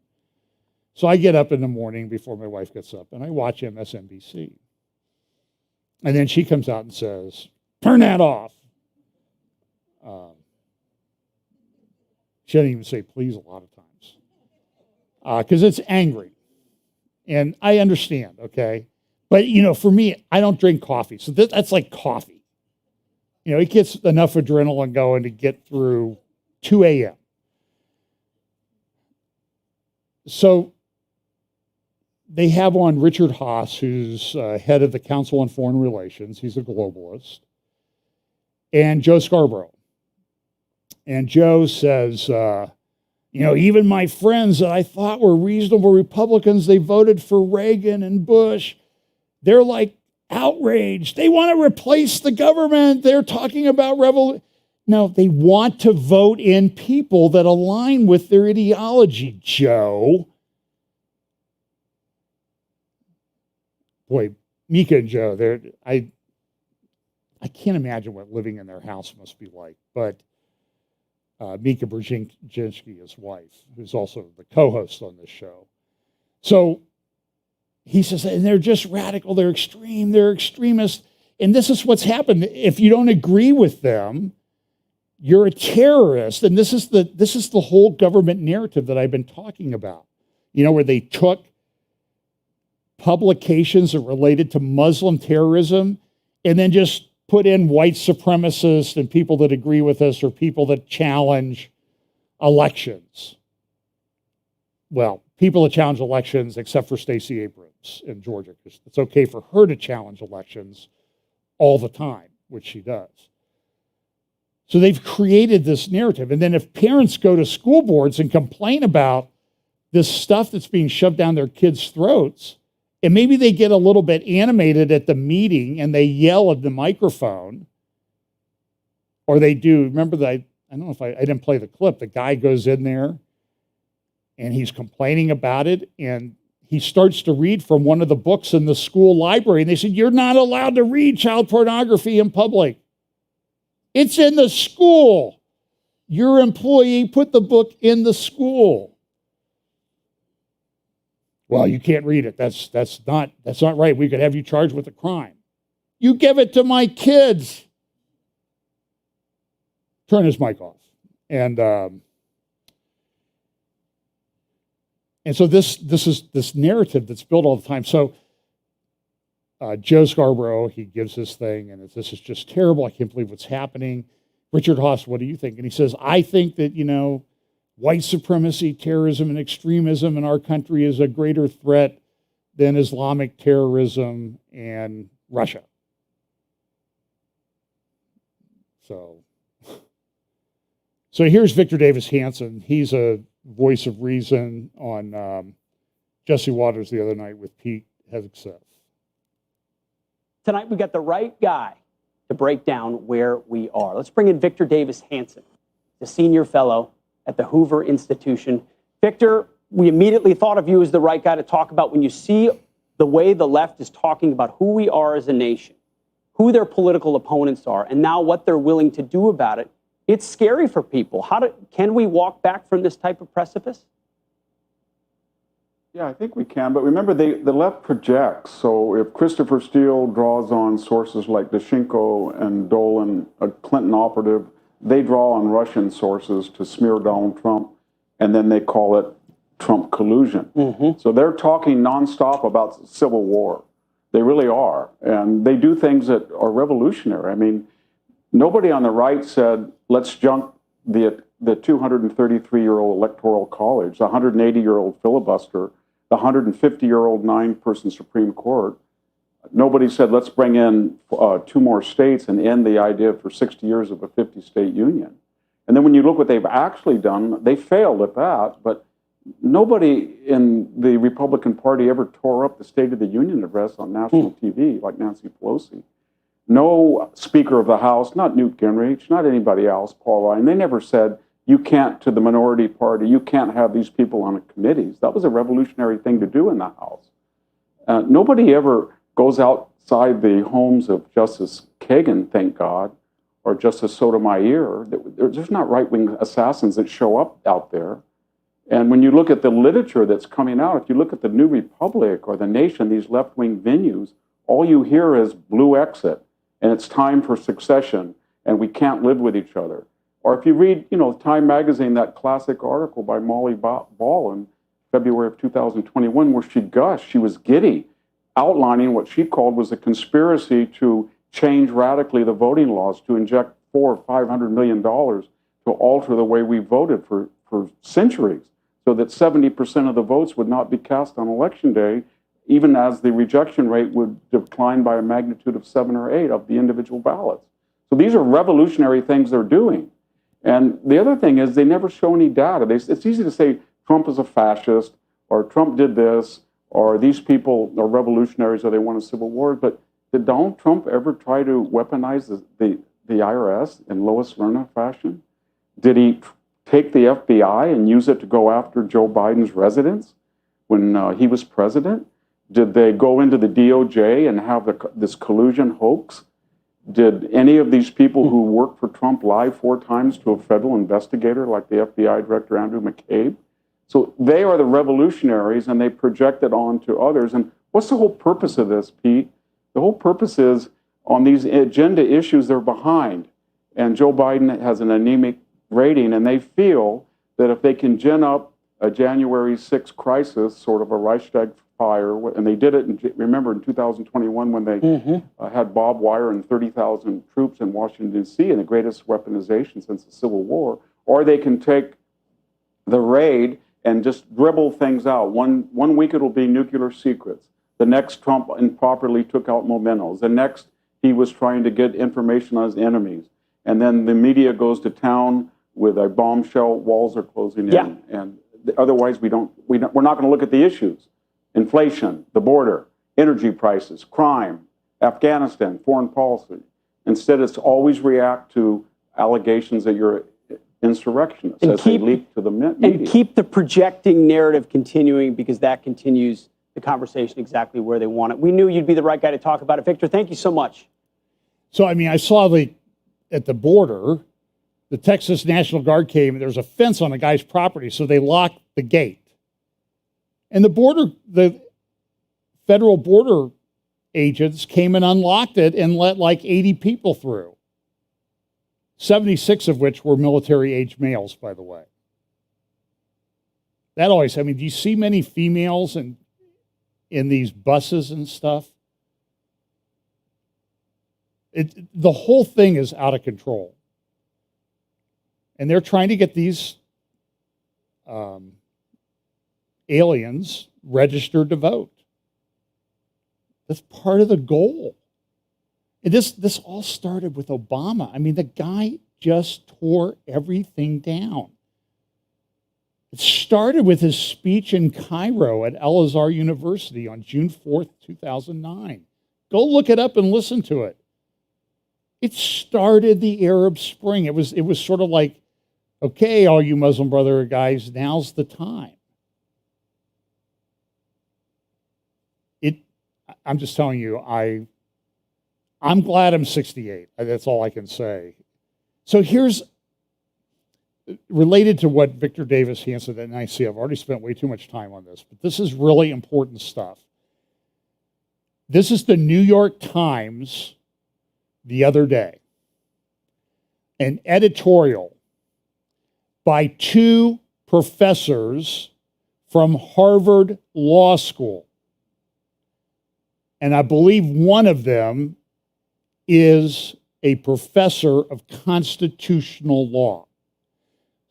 Speaker 1: So I get up in the morning before my wife gets up and I watch MSNBC. And then she comes out and says, turn that off. She doesn't even say please a lot of times. Because it's angry. And I understand, okay? But, for me, I don't drink coffee. So that's like coffee. It gets enough adrenaline going to get through 2 a.m. So they have on Richard Haass, who's head of the Council on Foreign Relations. He's a globalist. And Joe Scarborough. And Joe says, even my friends that I thought were reasonable Republicans, they voted for Reagan and Bush. They're like outraged. They want to replace the government. They're talking about revolution. No, they want to vote in people that align with their ideology, Joe. Boy, Mika and Joe, I can't imagine what living in their house must be like. But Mika Brzezinski, his wife, who's also the co-host on this show. So he says, and they're just radical, they're extreme, they're extremists. And this is what's happened. If you don't agree with them, you're a terrorist. And this is the whole government narrative that I've been talking about. Where they took publications that related to Muslim terrorism and then just put in white supremacists and people that agree with us or people that challenge elections. Well, people that challenge elections, except for Stacey Abrams in Georgia, because it's okay for her to challenge elections all the time, which she does. So they've created this narrative. And then if parents go to school boards and complain about this stuff that's being shoved down their kids' throats, and maybe they get a little bit animated at the meeting and they yell at the microphone, or they do, remember that, I don't know if I didn't play the clip, the guy goes in there and he's complaining about it, and he starts to read from one of the books in the school library, and they said, "You're not allowed to read child pornography in public. It's in the school. Your employee put the book in the school." "Well, you can't read it. That's not right. We could have you charged with a crime." "You give it to my kids." Turn his mic off. And so this is this narrative that's built all the time. So Joe Scarborough, he gives this thing, and this is just terrible. I can't believe what's happening. Richard Haas, what do you think? And he says, "I think that, white supremacy, terrorism, and extremism in our country is a greater threat than Islamic terrorism and Russia." So here's Victor Davis Hanson. He's a voice of reason on Jesse Waters the other night with Pete Hegseth.
Speaker 3: Tonight we got the right guy to break down where we are. Let's bring in Victor Davis Hanson, the senior fellow at the Hoover Institution. Victor, we immediately thought of you as the right guy to talk about when you see the way the left is talking about who we are as a nation, who their political opponents are, and now what they're willing to do about it. It's scary for people. Can we walk back from this type of precipice?
Speaker 4: Yeah, I think we can, but remember, the left projects. So if Christopher Steele draws on sources like Dashchenko and Dolan, a Clinton operative, they draw on Russian sources to smear Donald Trump, and then they call it Trump collusion. Mm-hmm. So they're talking nonstop about civil war. They really are, and they do things that are revolutionary. I mean, nobody on the right said, let's junk the 233-year-old Electoral College, the 180-year-old filibuster, the 150-year-old 9-person Supreme Court. Nobody said, let's bring in 2 more states and end the idea for 60 years of a 50-state union. And then when you look what they've actually done, they failed at that, but nobody in the Republican Party ever tore up the State of the Union address on national TV like Nancy Pelosi. No Speaker of the House, not Newt Gingrich, not anybody else, Paul Ryan, they never said, you can't, to the minority party, you can't have these people on committees. That was a revolutionary thing to do in the House. Nobody ever goes outside the homes of Justice Kagan, thank God, or Justice Sotomayor. There's not right-wing assassins that show up out there. And when you look at the literature that's coming out, if you look at the New Republic or The Nation, these left-wing venues, all you hear is blue exit, and it's time for succession, and we can't live with each other. Or if you read, Time Magazine, that classic article by Molly Ball in February of 2021, where she gushed, she was giddy, outlining what she called was a conspiracy to change radically the voting laws, to inject $400 or $500 million to alter the way we voted for centuries, so that 70% of the votes would not be cast on election day, even as the rejection rate would decline by a magnitude of 7 or 8 of the individual ballots. So these are revolutionary things they're doing. And the other thing is they never show any data. It's easy to say Trump is a fascist, or Trump did this, or these people are revolutionaries, or they want a civil war. But did Donald Trump ever try to weaponize the IRS in Lois Lerner fashion? Did he take the FBI and use it to go after Joe Biden's residence when he was president? Did they go into the DOJ and have this collusion hoax? Did any of these people who worked for Trump lie 4 times to a federal investigator like the FBI Director Andrew McCabe? So they are the revolutionaries, and they project it on to others. And what's the whole purpose of this, Pete? The whole purpose is on these agenda issues they're behind. And Joe Biden has an anemic rating, and they feel that if they can gin up a January 6th crisis, sort of a Reichstag fire, and they did it, remember, in 2021 when they had barbed wire and 30,000 troops in Washington, D.C., and the greatest weaponization since the Civil War, or they can take the raid and just dribble things out. One week it'll be nuclear secrets. The next, Trump improperly took out mementos. The next, he was trying to get information on his enemies. And then the media goes to town with a bombshell, walls are closing in. And otherwise we're not going to look at the issues. Inflation, the border, energy prices, crime, Afghanistan, foreign policy. Instead, it's always react to allegations that you're insurrectionists as they leak to the media.
Speaker 3: And keep the projecting narrative continuing, because that continues the conversation exactly where they want it. We knew you'd be the right guy to talk about it. Victor, thank you so much.
Speaker 1: So, I mean, I saw at the border, the Texas National Guard came, and there was a fence on a guy's property, so they locked the gate. And the federal border agents came and unlocked it and let like 80 people through, 76 of which were military-age males, by the way. That always, I mean, do you see many females in these buses and stuff? The whole thing is out of control. And they're trying to get these aliens registered to vote. That's part of the goal. And this all started with Obama. I mean, the guy just tore everything down. It started with his speech in Cairo at El Azhar University on June 4th, 2009. Go look it up and listen to it. It started the Arab Spring. It was sort of like, okay, all you Muslim brother guys, now's the time. I'm just telling you, I'm glad I'm 68. That's all I can say. So here's, related to what Victor Davis Hanson, and I see I've already spent way too much time on this, but this is really important stuff. This is the New York Times the other day. An editorial by two professors from Harvard Law School. And I believe one of them is a professor of constitutional law.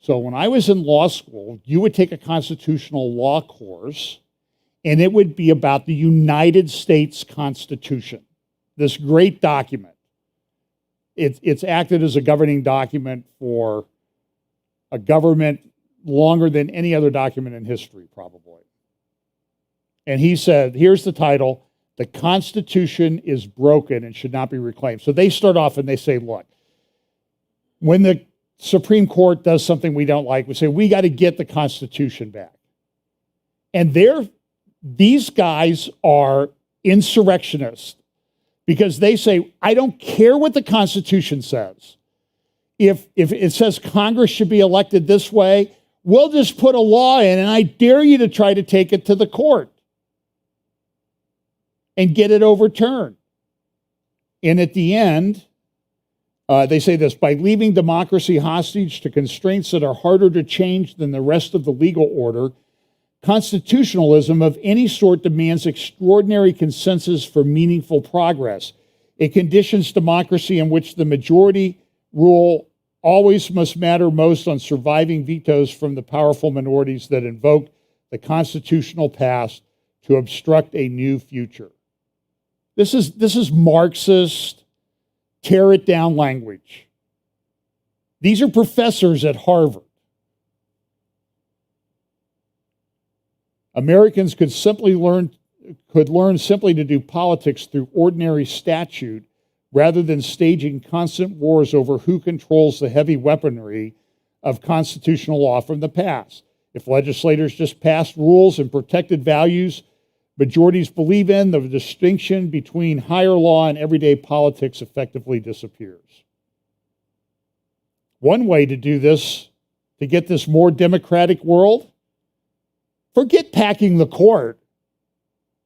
Speaker 1: So when I was in law school, you would take a constitutional law course, and it would be about the United States Constitution, this great document. It's acted as a governing document for a government longer than any other document in history, probably. And he said, here's the title, "The Constitution is broken and should not be reclaimed." So they start off and they say, look, when the Supreme Court does something we don't like, we say, we got to get the Constitution back. And these guys are insurrectionists because they say, I don't care what the Constitution says. If it says Congress should be elected this way, we'll just put a law in, and I dare you to try to take it to the court and get it overturned. And at the end, they say this, by leaving democracy hostage to constraints that are harder to change than the rest of the legal order, constitutionalism of any sort demands extraordinary consensus for meaningful progress. It conditions democracy in which the majority rule always must matter most on surviving vetoes from the powerful minorities that invoke the constitutional past to obstruct a new future. This is Marxist, tear it down language. These are professors at Harvard. Americans could learn simply to do politics through ordinary statute rather than staging constant wars over who controls the heavy weaponry of constitutional law from the past. If legislators just passed rules and protected values majorities believe in, the distinction between higher law and everyday politics effectively disappears. One way to do this, to get this more democratic world, forget packing the court.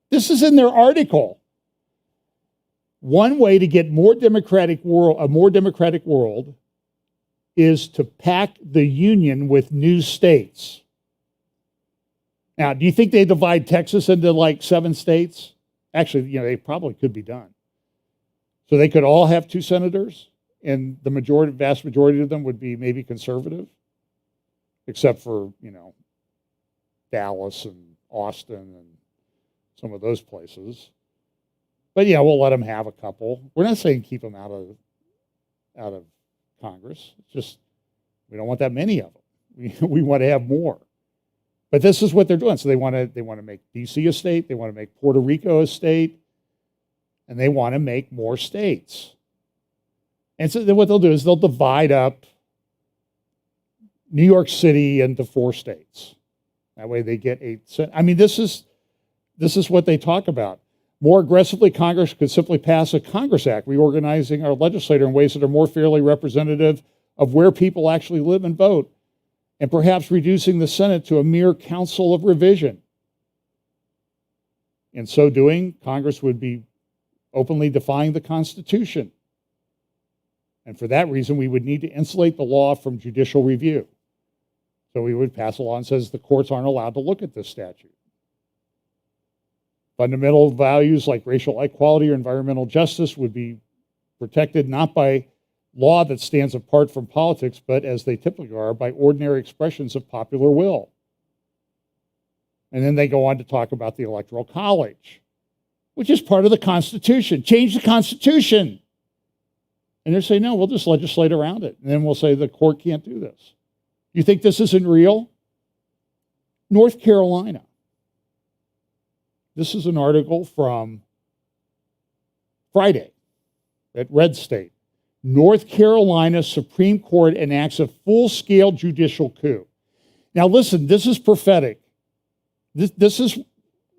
Speaker 1: This is in their article. One way to get a more democratic world is to pack the union with new states. Now, do you think they divide Texas into like 7 states? Actually, they probably could be done. So they could all have 2 senators, and the vast majority of them would be maybe conservative, except for, Dallas and Austin and some of those places. But yeah, we'll let them have a couple. We're not saying keep them out of Congress. It's just we don't want that many of them. We want to have more. But this is what they're doing. So they want to make D.C. a state. They want to make Puerto Rico a state, and they want to make more states. And so then what they'll do is they'll divide up New York City into 4 states. That way they get 8. I mean, this is this is what they talk about. More aggressively, Congress could simply pass a Congress Act, reorganizing our legislature in ways that are more fairly representative of where people actually live and vote, and perhaps reducing the Senate to a mere council of revision. In so doing, Congress would be openly defying the Constitution. And for that reason, we would need to insulate the law from judicial review. So we would pass a law that says the courts aren't allowed to look at this statute. Fundamental values like racial equality or environmental justice would be protected not by law that stands apart from politics, but as they typically are, by ordinary expressions of popular will. And then they go on to talk about the Electoral College, which is part of the Constitution. Change the Constitution. And they're saying, no, we'll just legislate around it. And then we'll say the court can't do this. You think this isn't real? North Carolina. This is an article from Friday at Red State. North Carolina Supreme Court enacts a full-scale judicial coup. Now listen, this is prophetic. This is,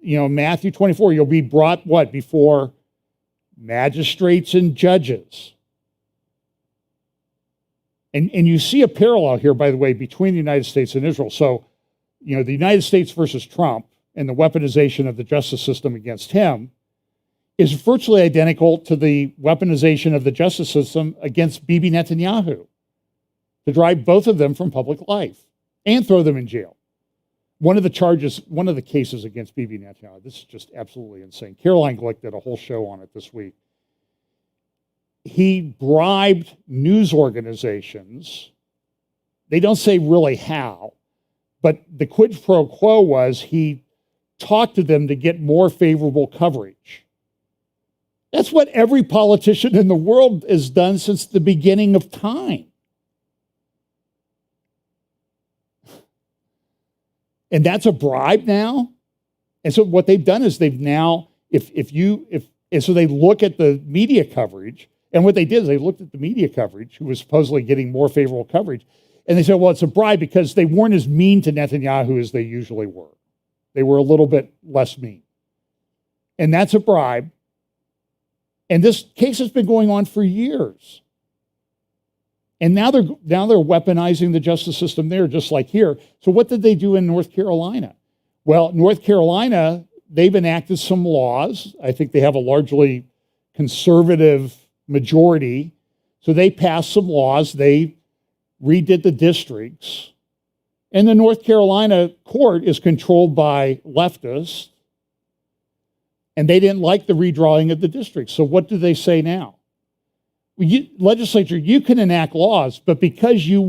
Speaker 1: Matthew 24. You'll be brought what? Before magistrates and judges. And you see a parallel here, by the way, between the United States and Israel. So, the United States versus Trump and the weaponization of the justice system against him is virtually identical to the weaponization of the justice system against Bibi Netanyahu to drive both of them from public life and throw them in jail. One of the cases against Bibi Netanyahu, this is just absolutely insane. Caroline Glick did a whole show on it this week. He bribed news organizations. They don't say really how, but the quid pro quo was he talked to them to get more favorable coverage. That's what every politician in the world has done since the beginning of time. And that's a bribe now. And so what they've done is they've now, so they look at the media coverage, and what they did is they looked at the media coverage, who was supposedly getting more favorable coverage, and they said, well, it's a bribe because they weren't as mean to Netanyahu as they usually were. They were a little bit less mean. And that's a bribe. And this case has been going on for years. And now they're weaponizing the justice system there, just like here. So what did they do in North Carolina? Well, North Carolina, they've enacted some laws. I think they have a largely conservative majority. So they passed some laws. They redid the districts. And the North Carolina court is controlled by leftists. And they didn't like the redrawing of the districts. So what do they say now? Legislature, you can enact laws, but because you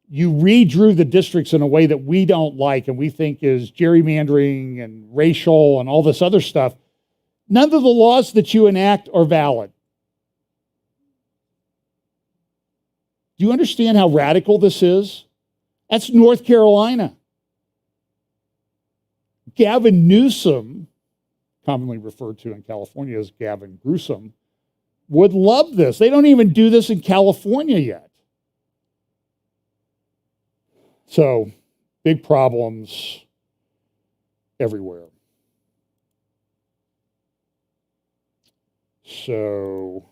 Speaker 1: redrew the districts in a way that we don't like and we think is gerrymandering and racial and all this other stuff, none of the laws that you enact are valid. Do you understand how radical this is? That's North Carolina. Gavin Newsom, commonly referred to in California as Gavin Gruesome, would love this. They don't even do this in California yet. So, big problems everywhere. So,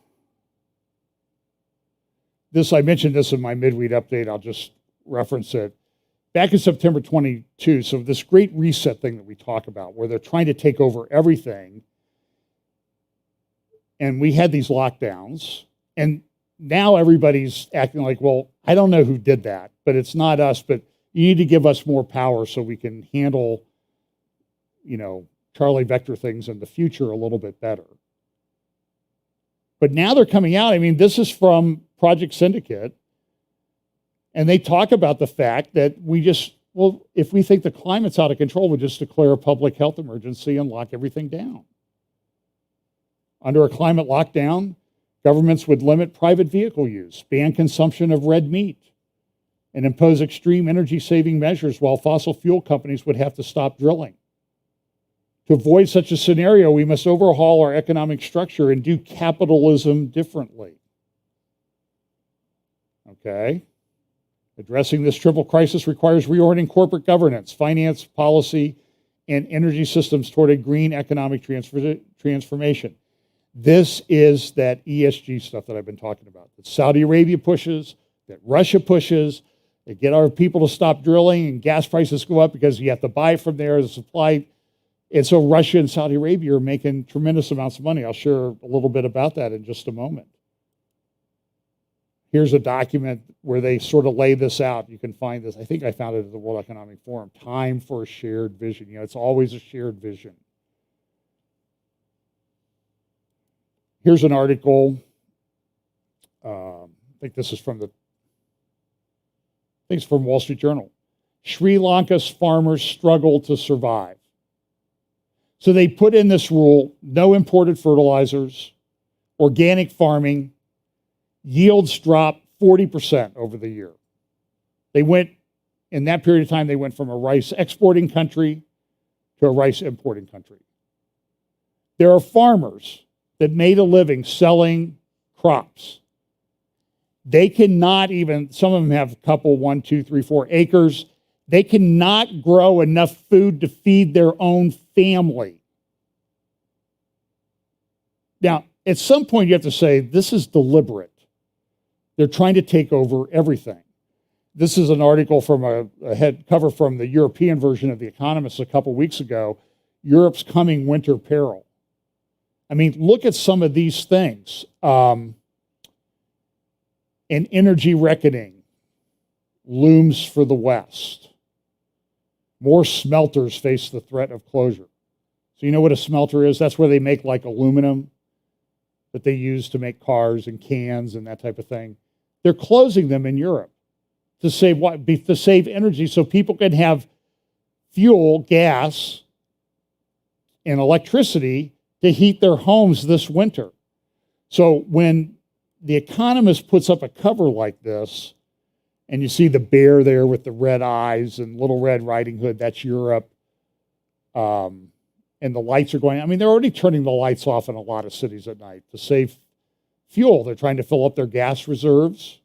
Speaker 1: I mentioned this in my midweek update. I'll just reference it. Back in September 22, so this great reset thing that we talk about, where they're trying to take over everything, and we had these lockdowns, and now everybody's acting like, well, I don't know who did that, but it's not us, but you need to give us more power so we can handle, Charlie Vector things in the future a little bit better. But now they're coming out. I mean, this is from Project Syndicate, and they talk about the fact that if we think the climate's out of control, we'll just declare a public health emergency and lock everything down. Under a climate lockdown, governments would limit private vehicle use, ban consumption of red meat, and impose extreme energy-saving measures while fossil fuel companies would have to stop drilling. To avoid such a scenario, we must overhaul our economic structure and do capitalism differently. Okay? Addressing this triple crisis requires reorienting corporate governance, finance, policy, and energy systems toward a green economic transformation. This is that ESG stuff that I've been talking about, that Saudi Arabia pushes, that Russia pushes, that get our people to stop drilling and gas prices go up because you have to buy from there, the supply. And so Russia and Saudi Arabia are making tremendous amounts of money. I'll share a little bit about that in just a moment. Here's a document where they sort of lay this out. You can find this. I think I found it at the World Economic Forum. Time for a shared vision. You know, it's always a shared vision. Here's an article. I think this is from Wall Street Journal. Sri Lanka's farmers struggle to survive. So they put in this rule, no imported fertilizers, organic farming, yields dropped 40% over the year. They went, in that period of time, they went from a rice exporting country to a rice importing country. There are farmers that made a living selling crops. They cannot even, some of them have a couple, 1, 2, 3, 4 acres. They cannot grow enough food to feed their own family. Now, at some point you have to say, this is deliberate. They're trying to take over everything. This is an article from a head cover from the European version of The Economist a couple weeks ago, Europe's coming winter peril. I mean, look at some of these things. An energy reckoning looms for the West. More smelters face the threat of closure. So you know what a smelter is? That's where they make like aluminum that they use to make cars and cans and that type of thing. They're closing them in Europe to save what? To save energy so people can have fuel, gas, and electricity to heat their homes this winter. So when The Economist puts up a cover like this, and you see the bear there with the red eyes and Little Red Riding Hood, that's Europe. And the lights are going, I mean, they're already turning the lights off in a lot of cities at night to save fuel. They're trying to fill up their gas reserves.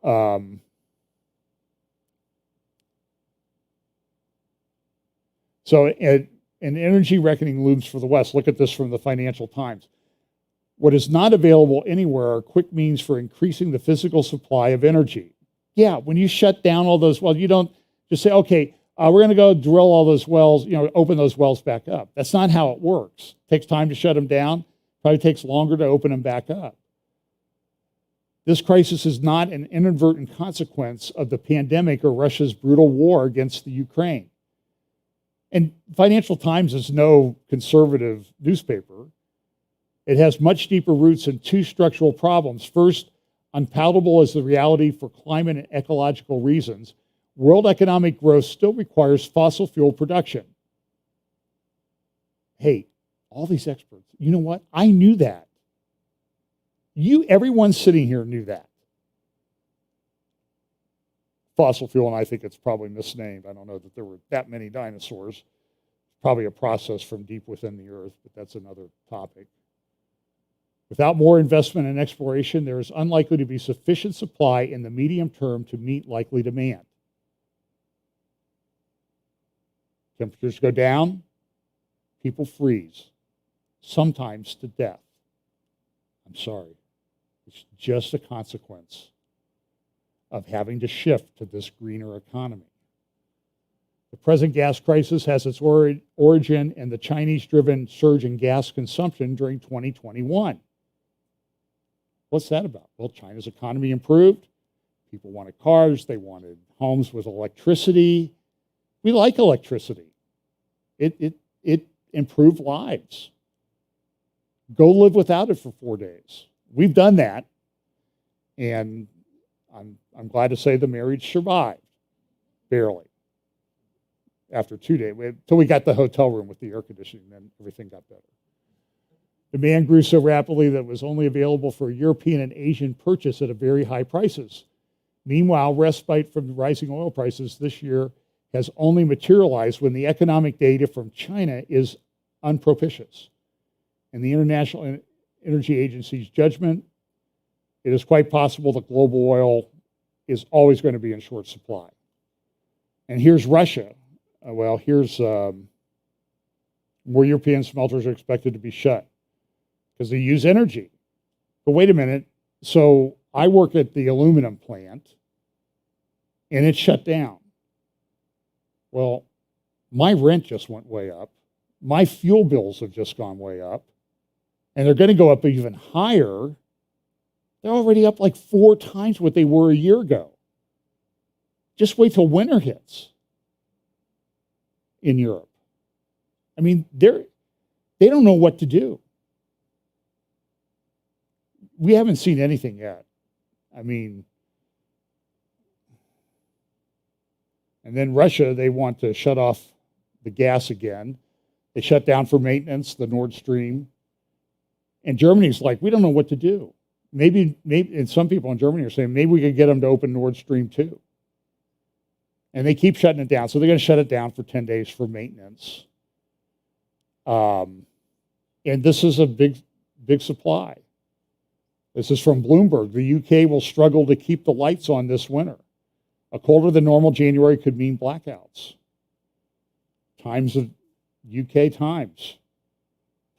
Speaker 1: So an energy reckoning looms for the West. Look at this from the Financial Times. What is not available anywhere are quick means for increasing the physical supply of energy. Yeah, when you shut down all those wells, you don't just say, okay, we're going to go drill all those wells, open those wells back up. That's not how it works. It takes time to shut them down. Probably takes longer to open them back up. This crisis is not an inadvertent consequence of the pandemic or Russia's brutal war against the Ukraine. And Financial Times is no conservative newspaper. It has much deeper roots in two structural problems. First, unpalatable as the reality for climate and ecological reasons, world economic growth still requires fossil fuel production. Hey, all these experts, you know what? I knew that. Everyone sitting here knew that. Fossil fuel, and I think it's probably misnamed. I don't know that there were that many dinosaurs. Probably a process from deep within the earth, but that's another topic. Without more investment in exploration, there is unlikely to be sufficient supply in the medium term to meet likely demand. Temperatures go down, people freeze, sometimes to death. I'm sorry. It's just a consequence of having to shift to this greener economy. The present gas crisis has its origin in the Chinese-driven surge in gas consumption during 2021. What's that about? Well, China's economy improved. People wanted cars. They wanted homes with electricity. We like electricity. It improved lives. Go live without it for 4 days. We've done that, and I'm glad to say the marriage survived, barely. After 2 days, until we got the hotel room with the air conditioning, then everything got better. Demand grew so rapidly that it was only available for European and Asian purchase at a very high prices. Meanwhile, respite from rising oil prices this year has only materialized when the economic data from China is unpropitious. In the International Energy Agency's judgment, it is quite possible that global oil is always going to be in short supply. And here's Russia. well, here's more European smelters are expected to be shut because they use energy. But wait a minute. So I work at the aluminum plant, and it shut down. Well, my rent just went way up. My fuel bills have just gone way up, and they're going to go up even higher. They're already up like 4 times what they were a year ago. Just wait till winter hits in Europe. I mean, they don't know what to do. We haven't seen anything yet. I mean, and then Russia, they want to shut off the gas again. They shut down for maintenance, the Nord Stream. And Germany's like, we don't know what to do. Maybe, and some people in Germany are saying, maybe we could get them to open Nord Stream 2. And they keep shutting it down. So they're going to shut it down for 10 days for maintenance. And this is a big supply. This is from Bloomberg. The UK will struggle to keep the lights on this winter. A colder than normal January could mean blackouts. Times of UK Times.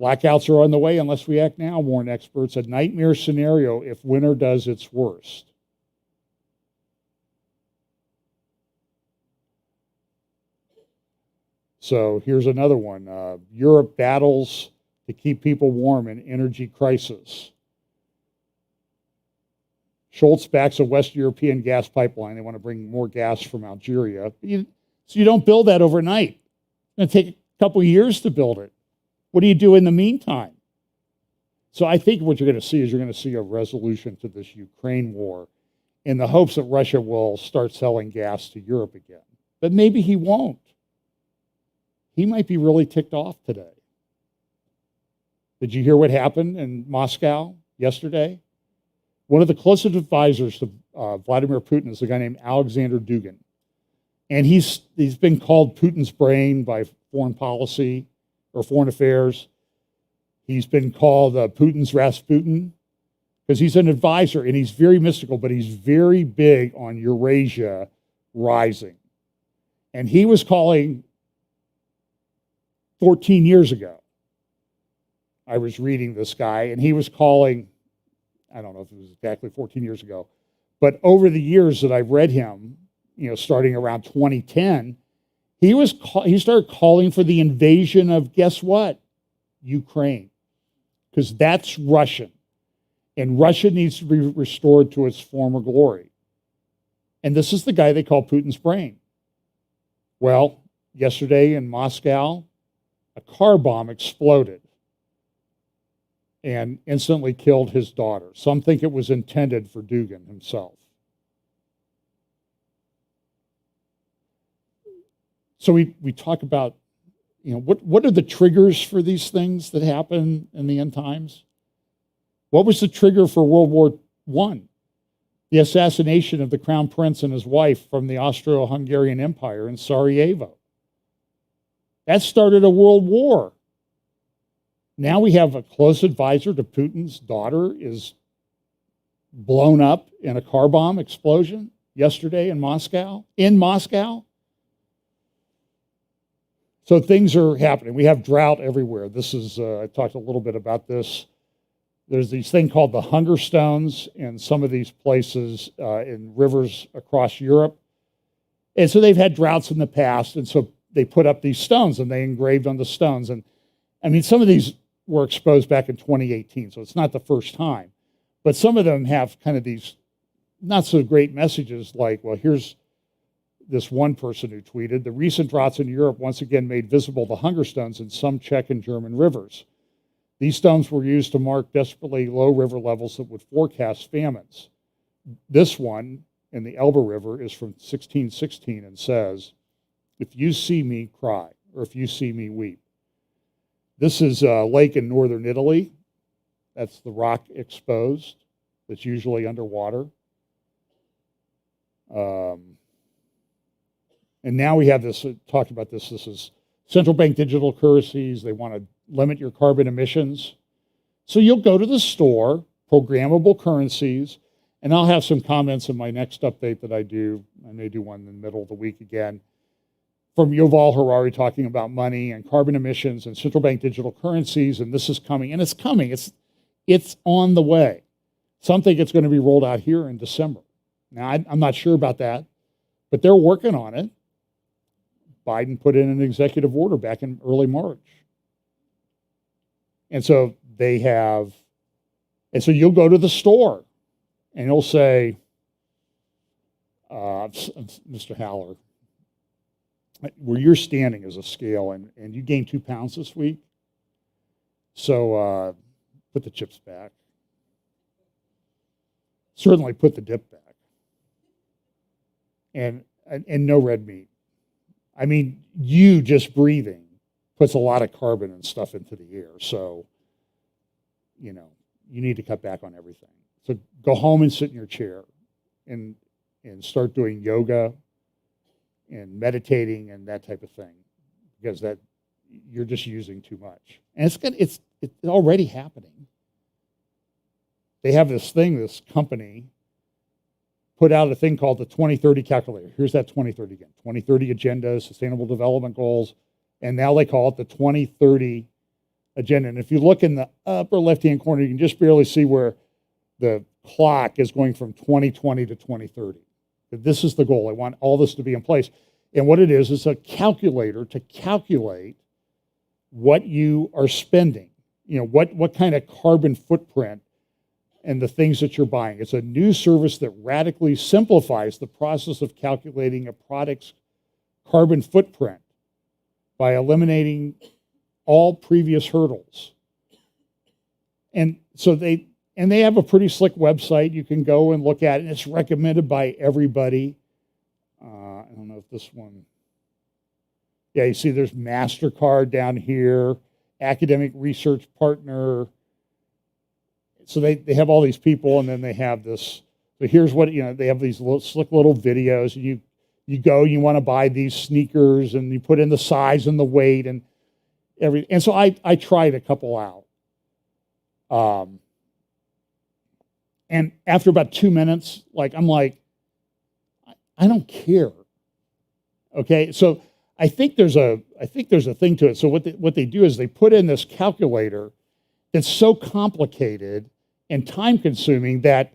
Speaker 1: Blackouts are on the way unless we act now, warn experts. A nightmare scenario if winter does its worst. So here's another one. Europe battles to keep people warm in energy crisis. Schultz backs a West European gas pipeline. They want to bring more gas from Algeria. So you don't build that overnight. It's going to take a couple years to build it. What do you do in the meantime? So I think what you're going to see is you're going to see a resolution to this Ukraine war in the hopes that Russia will start selling gas to Europe again. But maybe he won't. He might be really ticked off today. Did you hear what happened in Moscow yesterday? One of the closest advisors to Vladimir Putin is a guy named Alexander Dugin. And he's been called Putin's brain by foreign policy or foreign affairs. He's been called Putin's Rasputin because he's an advisor and he's very mystical, but he's very big on Eurasia rising. And he was calling 14 years ago. I was reading this guy and he was calling, I don't know if it was exactly 14 years ago, but over the years that I've read him, starting around 2010, he started calling for the invasion of, guess what? Ukraine. Because that's Russian. And Russia needs to be restored to its former glory. And this is the guy they call Putin's brain. Well, yesterday in Moscow, a car bomb exploded and instantly killed his daughter. Some think it was intended for Dugin himself. So we talk about, what are the triggers for these things that happen in the end times? What was the trigger for World War I? The assassination of the Crown Prince and his wife from the Austro-Hungarian Empire in Sarajevo. That started a world war. Now we have a close advisor to Putin's daughter is blown up in a car bomb explosion yesterday in Moscow. So things are happening. We have drought everywhere. This is, I talked a little bit about this. There's these thing called the hunger stones in some of these places in rivers across Europe. And so they've had droughts in the past, and so they put up these stones and they engraved on the stones. And I mean, some of these were exposed back in 2018, so it's not the first time. But some of them have kind of these not so great messages like, well, here's this one person who tweeted, the recent droughts in Europe once again made visible the hunger stones in some Czech and German rivers. These stones were used to mark desperately low river levels that would forecast famines. This one in the Elbe River is from 1616 and says, if you see me, cry, or if you see me, weep. This is a lake in northern Italy. That's the rock exposed. That's usually underwater. And now we have this, talked about this, this is central bank digital currencies. They want to limit your carbon emissions. So you'll go to the store, programmable currencies, and I'll have some comments in my next update that I do. I may do one in the middle of the week again. from Yuval Harari talking about money and carbon emissions and central bank digital currencies, and this is coming, and it's coming. It's on the way. Some think it's going to be rolled out here in December. Now, I'm not sure about that, but they're working on it. Biden put in an executive order back in early March. And so so you'll go to the store and you'll say, Mr. Haller, where you're standing is a scale, and you gained 2 pounds this week. So put the chips back. Certainly put the dip back. And no red meat. I mean, you just breathing puts a lot of carbon and stuff into the air. So, you need to cut back on everything. So go home and sit in your chair and start doing yoga and meditating and that type of thing, because that you're just using too much. And it's already happening. They have this company put out a thing called the 2030 calculator. Here's that 2030 again. 2030 agenda, sustainable development goals, and now they call it the 2030 agenda. And if you look in the upper left-hand corner, you can just barely see where the clock is going from 2020 to 2030. This is the goal. I want all this to be in place. And what it is a calculator to calculate what you are spending, what kind of carbon footprint and the things that you're buying. It's a new service that radically simplifies the process of calculating a product's carbon footprint by eliminating all previous hurdles. And so they have a pretty slick website. You can go and look at it, and it's recommended by everybody. I don't know if this one, yeah, you see there's MasterCard down here, academic research partner. So they have all these people, and then they have this. So here's what, they have these slick little videos. You go, you want to buy these sneakers, and you put in the size and the weight and everything. And so I tried a couple out. And after about 2 minutes, I'm like, I don't care. Okay, so I think there's a thing to it. So what they do is they put in this calculator that's so complicated and time consuming that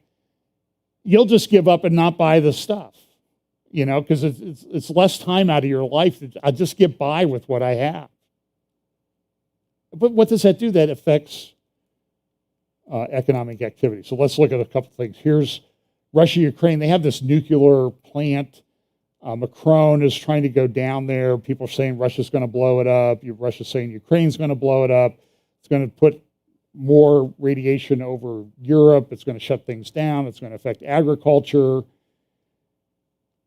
Speaker 1: you'll just give up and not buy the stuff, because it's less time out of your life. I just get by with what I have. But what does that do? That affects economic activity. So let's look at a couple things. Here's Russia, Ukraine. They have this nuclear plant. Macron is trying to go down there. People are saying Russia's going to blow it up. Russia's saying Ukraine's going to blow it up. It's going to put more radiation over Europe. It's going to shut things down. It's going to affect agriculture.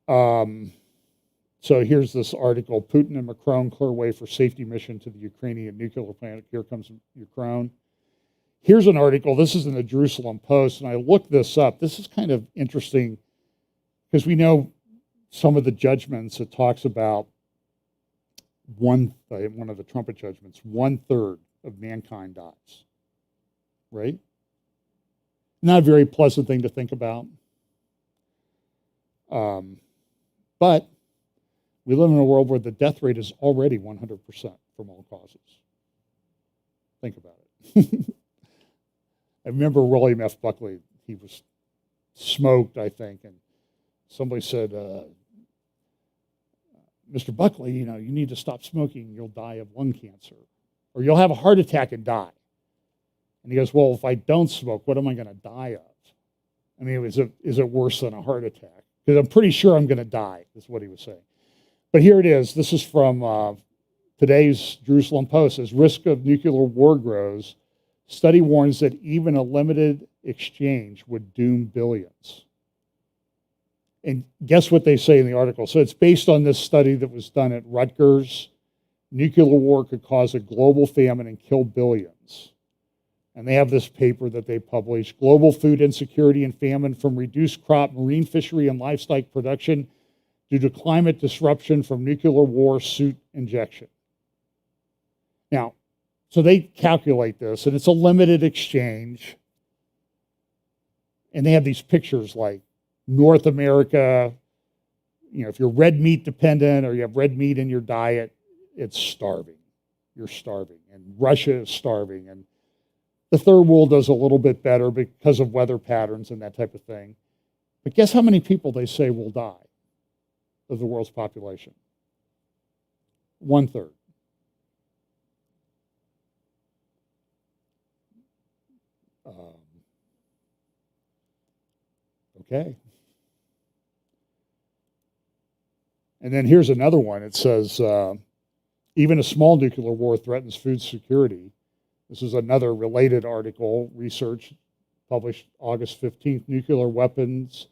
Speaker 1: So here's this article: Putin and Macron clear way for safety mission to the Ukrainian nuclear plant. Here comes Ukraine. Here's an article. This is in the Jerusalem Post, and I looked this up. This is kind of interesting because we know some of the judgments. It talks about one of the trumpet judgments, 1/3 of mankind dies. Right? Not a very pleasant thing to think about. But we live in a world where the death rate is already 100% from all causes. Think about it. I remember William F. Buckley. He was smoked, I think, and somebody said, Mr. Buckley, you need to stop smoking. You'll die of lung cancer, or you'll have a heart attack and die. And he goes, well, if I don't smoke, what am I going to die of? I mean, is it worse than a heart attack? Because I'm pretty sure I'm going to die, is what he was saying. But here it is. This is from today's Jerusalem Post. As risk of nuclear war grows, study warns that even a limited exchange would doom billions. And guess what they say in the article? So it's based on this study that was done at Rutgers. Nuclear war could cause a global famine and kill billions. And they have this paper that they published: Global Food Insecurity and Famine from Reduced Crop, Marine Fishery, and Livestock Production due to Climate Disruption from Nuclear War Suit Injection. Now, so they calculate this, and it's a limited exchange. And they have these pictures like North America, if you're red meat dependent or you have red meat in your diet, it's starving. You're starving. And Russia is starving. And the third world does a little bit better because of weather patterns and that type of thing. But guess how many people they say will die of the world's population? 1/3. Okay. And then here's another one. It says, even a small nuclear war threatens food security. This is another related article, research published August 15th. Nuclear weapons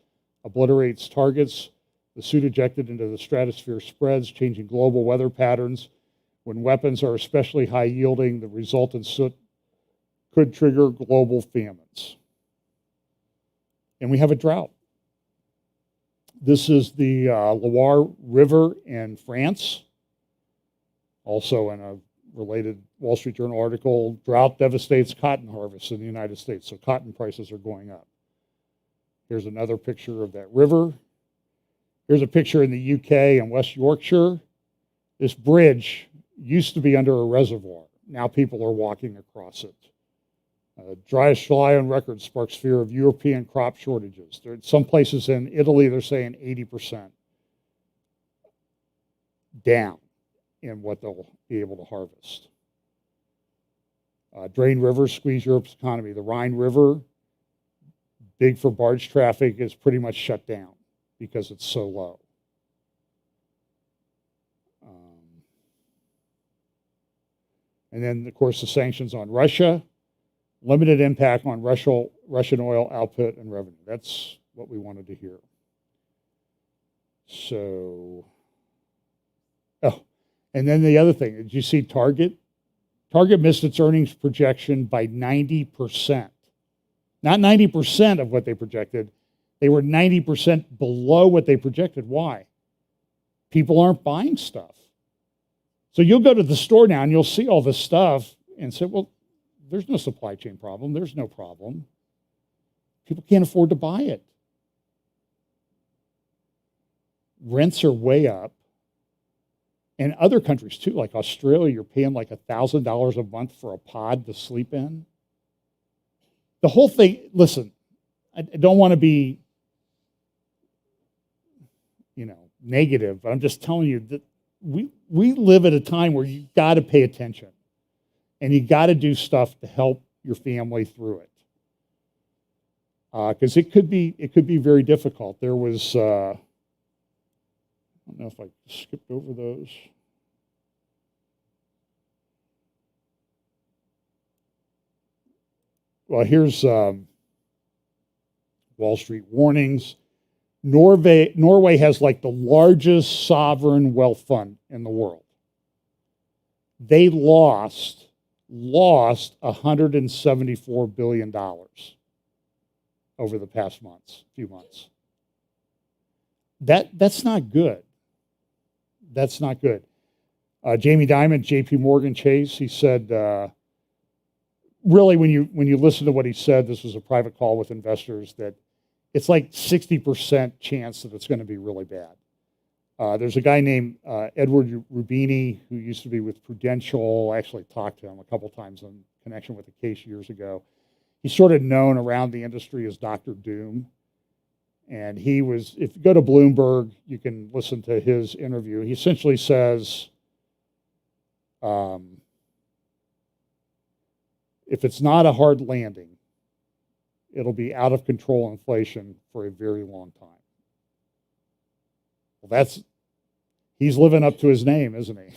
Speaker 1: obliterates targets. The soot ejected into the stratosphere spreads, changing global weather patterns. When weapons are especially high yielding, the resultant soot could trigger global famines. And we have a drought. This is the Loire River in France. Also in a related Wall Street Journal article, drought devastates cotton harvests in the United States, so cotton prices are going up. Here's another picture of that river. Here's a picture in the UK in West Yorkshire. This bridge used to be under a reservoir. Now people are walking across it. Driest July on record sparks fear of European crop shortages. There are some places in Italy, they're saying 80% down in what they'll be able to harvest. Drain rivers squeeze Europe's economy. The Rhine River, big for barge traffic, is pretty much shut down because it's so low. And then, of course, the sanctions on Russia. Limited impact on Russian oil output and revenue. That's what we wanted to hear. So, and then the other thing, did you see Target? Target missed its earnings projection by 90%. Not 90% of what they projected. They were 90% below what they projected. Why? People aren't buying stuff. So you'll go to the store now and you'll see all this stuff and say, well, there's no supply chain problem. There's no problem. People can't afford to buy it. Rents are way up. And other countries too, like Australia, you're paying like $1,000 a month for a pod to sleep in. The whole thing, listen, I don't want to be, negative, but I'm just telling you that we live at a time where you got to pay attention. And you got to do stuff to help your family through it, because it could be very difficult. There was I don't know if I skipped over those. Well, here's Wall Street warnings. Norway has like the largest sovereign wealth fund in the world. They lost $174 billion over the past few months. That's not good. That's not good. Jamie Dimon, J.P. Morgan Chase, he said, really, when you listen to what he said, this was a private call with investors, that it's like 60% chance that it's going to be really bad. There's a guy named Edward Rubini who used to be with Prudential. I actually talked to him a couple times in connection with a case years ago. He's sort of known around the industry as Dr. Doom. And he was, if you go to Bloomberg, you can listen to his interview. He essentially says, if it's not a hard landing, it'll be out of control inflation for a very long time. Well, he's living up to his name, isn't he?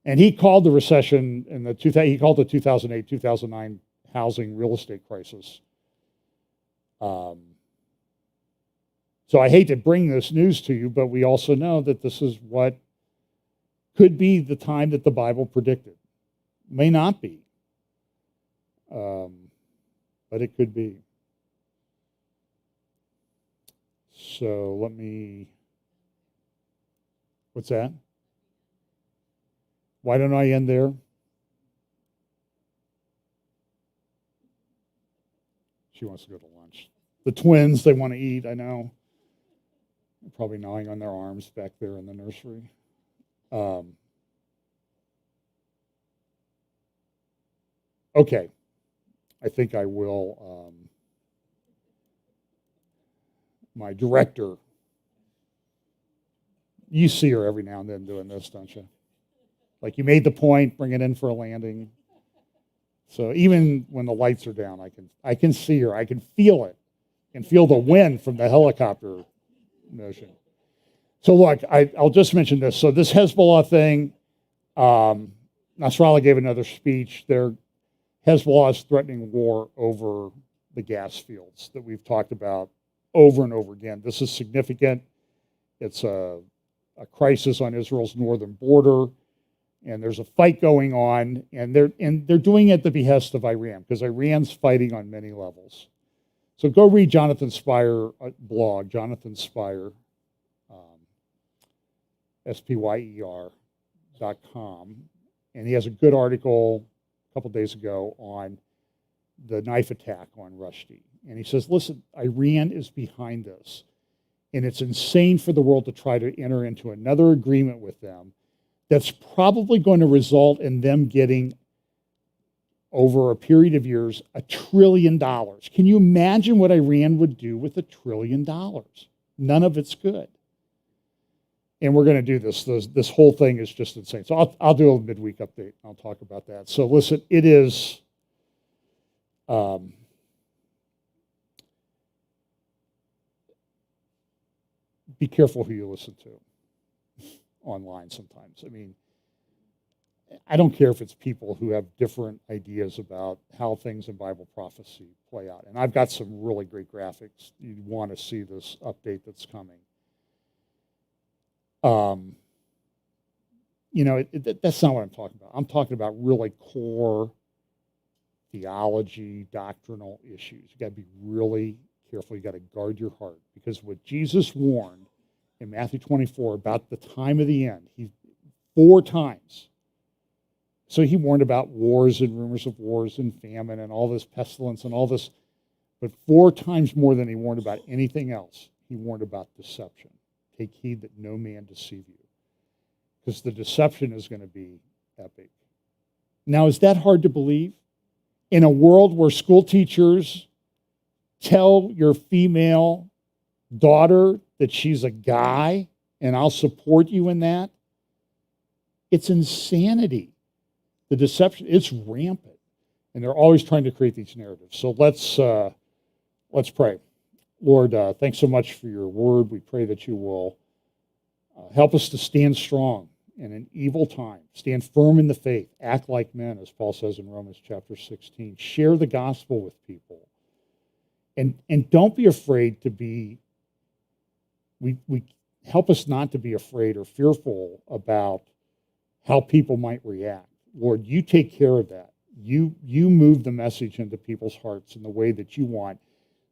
Speaker 1: And he called the recession he called the 2008, 2009 housing real estate crisis. So I hate to bring this news to you, but we also know that this is what could be the time that the Bible predicted. May not be, but it could be. So what's that? Why don't I end there? She wants to go to lunch. The twins, they want to eat, I know. They're probably gnawing on their arms back there in the nursery. Okay, I think I will. My director, you see her every now and then doing this, don't you? Like you made the point, bring it in for a landing. So even when the lights are down, I can see her. I can feel it. I can feel the wind from the helicopter motion. So look, I'll just mention this. So this Hezbollah thing, Nasrallah gave another speech. Hezbollah is threatening war over the gas fields that we've talked about over and over again. This is significant. It's a crisis on Israel's northern border, and there's a fight going on, and they're doing it at the behest of Iran, because Iran's fighting on many levels. So go read Jonathan Spire blog, Jonathan Spire, SPYER.com, and he has a good article a couple days ago on the knife attack on Rushdie. And he says, listen, Iran is behind this. And it's insane for the world to try to enter into another agreement with them that's probably going to result in them getting, over a period of years, $1 trillion. Can you imagine what Iran would do with $1 trillion? None of it's good. And we're going to do this. This whole thing is just insane. So I'll do a midweek update. I'll talk about that. So listen, it is... be careful who you listen to online sometimes. I mean, I don't care if it's people who have different ideas about how things in Bible prophecy play out. And I've got some really great graphics. You want to see this update that's coming. That's not what I'm talking about. I'm talking about really core theology, doctrinal issues. You got to be really careful. You got to guard your heart, because what Jesus warned in Matthew 24 about the time of the end, he 4 times. So he warned about wars and rumors of wars and famine and all this pestilence and all this, but 4 times more than he warned about anything else, he warned about deception. Take heed that no man deceive you, because the deception is going to be epic. Now, is that hard to believe? In a world where school teachers tell your female daughter that she's a guy and I'll support you in that, it's insanity. The deception, it's rampant. And they're always trying to create these narratives. So let's pray. Lord, thanks so much for your word. We pray that you will help us to stand strong in an evil time. Stand firm in the faith. Act like men, as Paul says in Romans chapter 16. Share the gospel with people. And don't be afraid to be, we help us not to be afraid or fearful about how people might react. Lord, you take care of that. You move the message into people's hearts in the way that you want,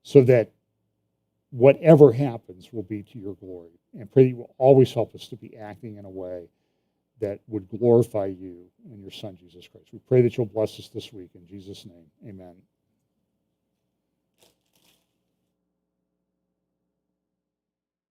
Speaker 1: so that whatever happens will be to your glory. And pray that you will always help us to be acting in a way that would glorify you and your Son, Jesus Christ. We pray that you'll bless us this week. In Jesus' name, amen.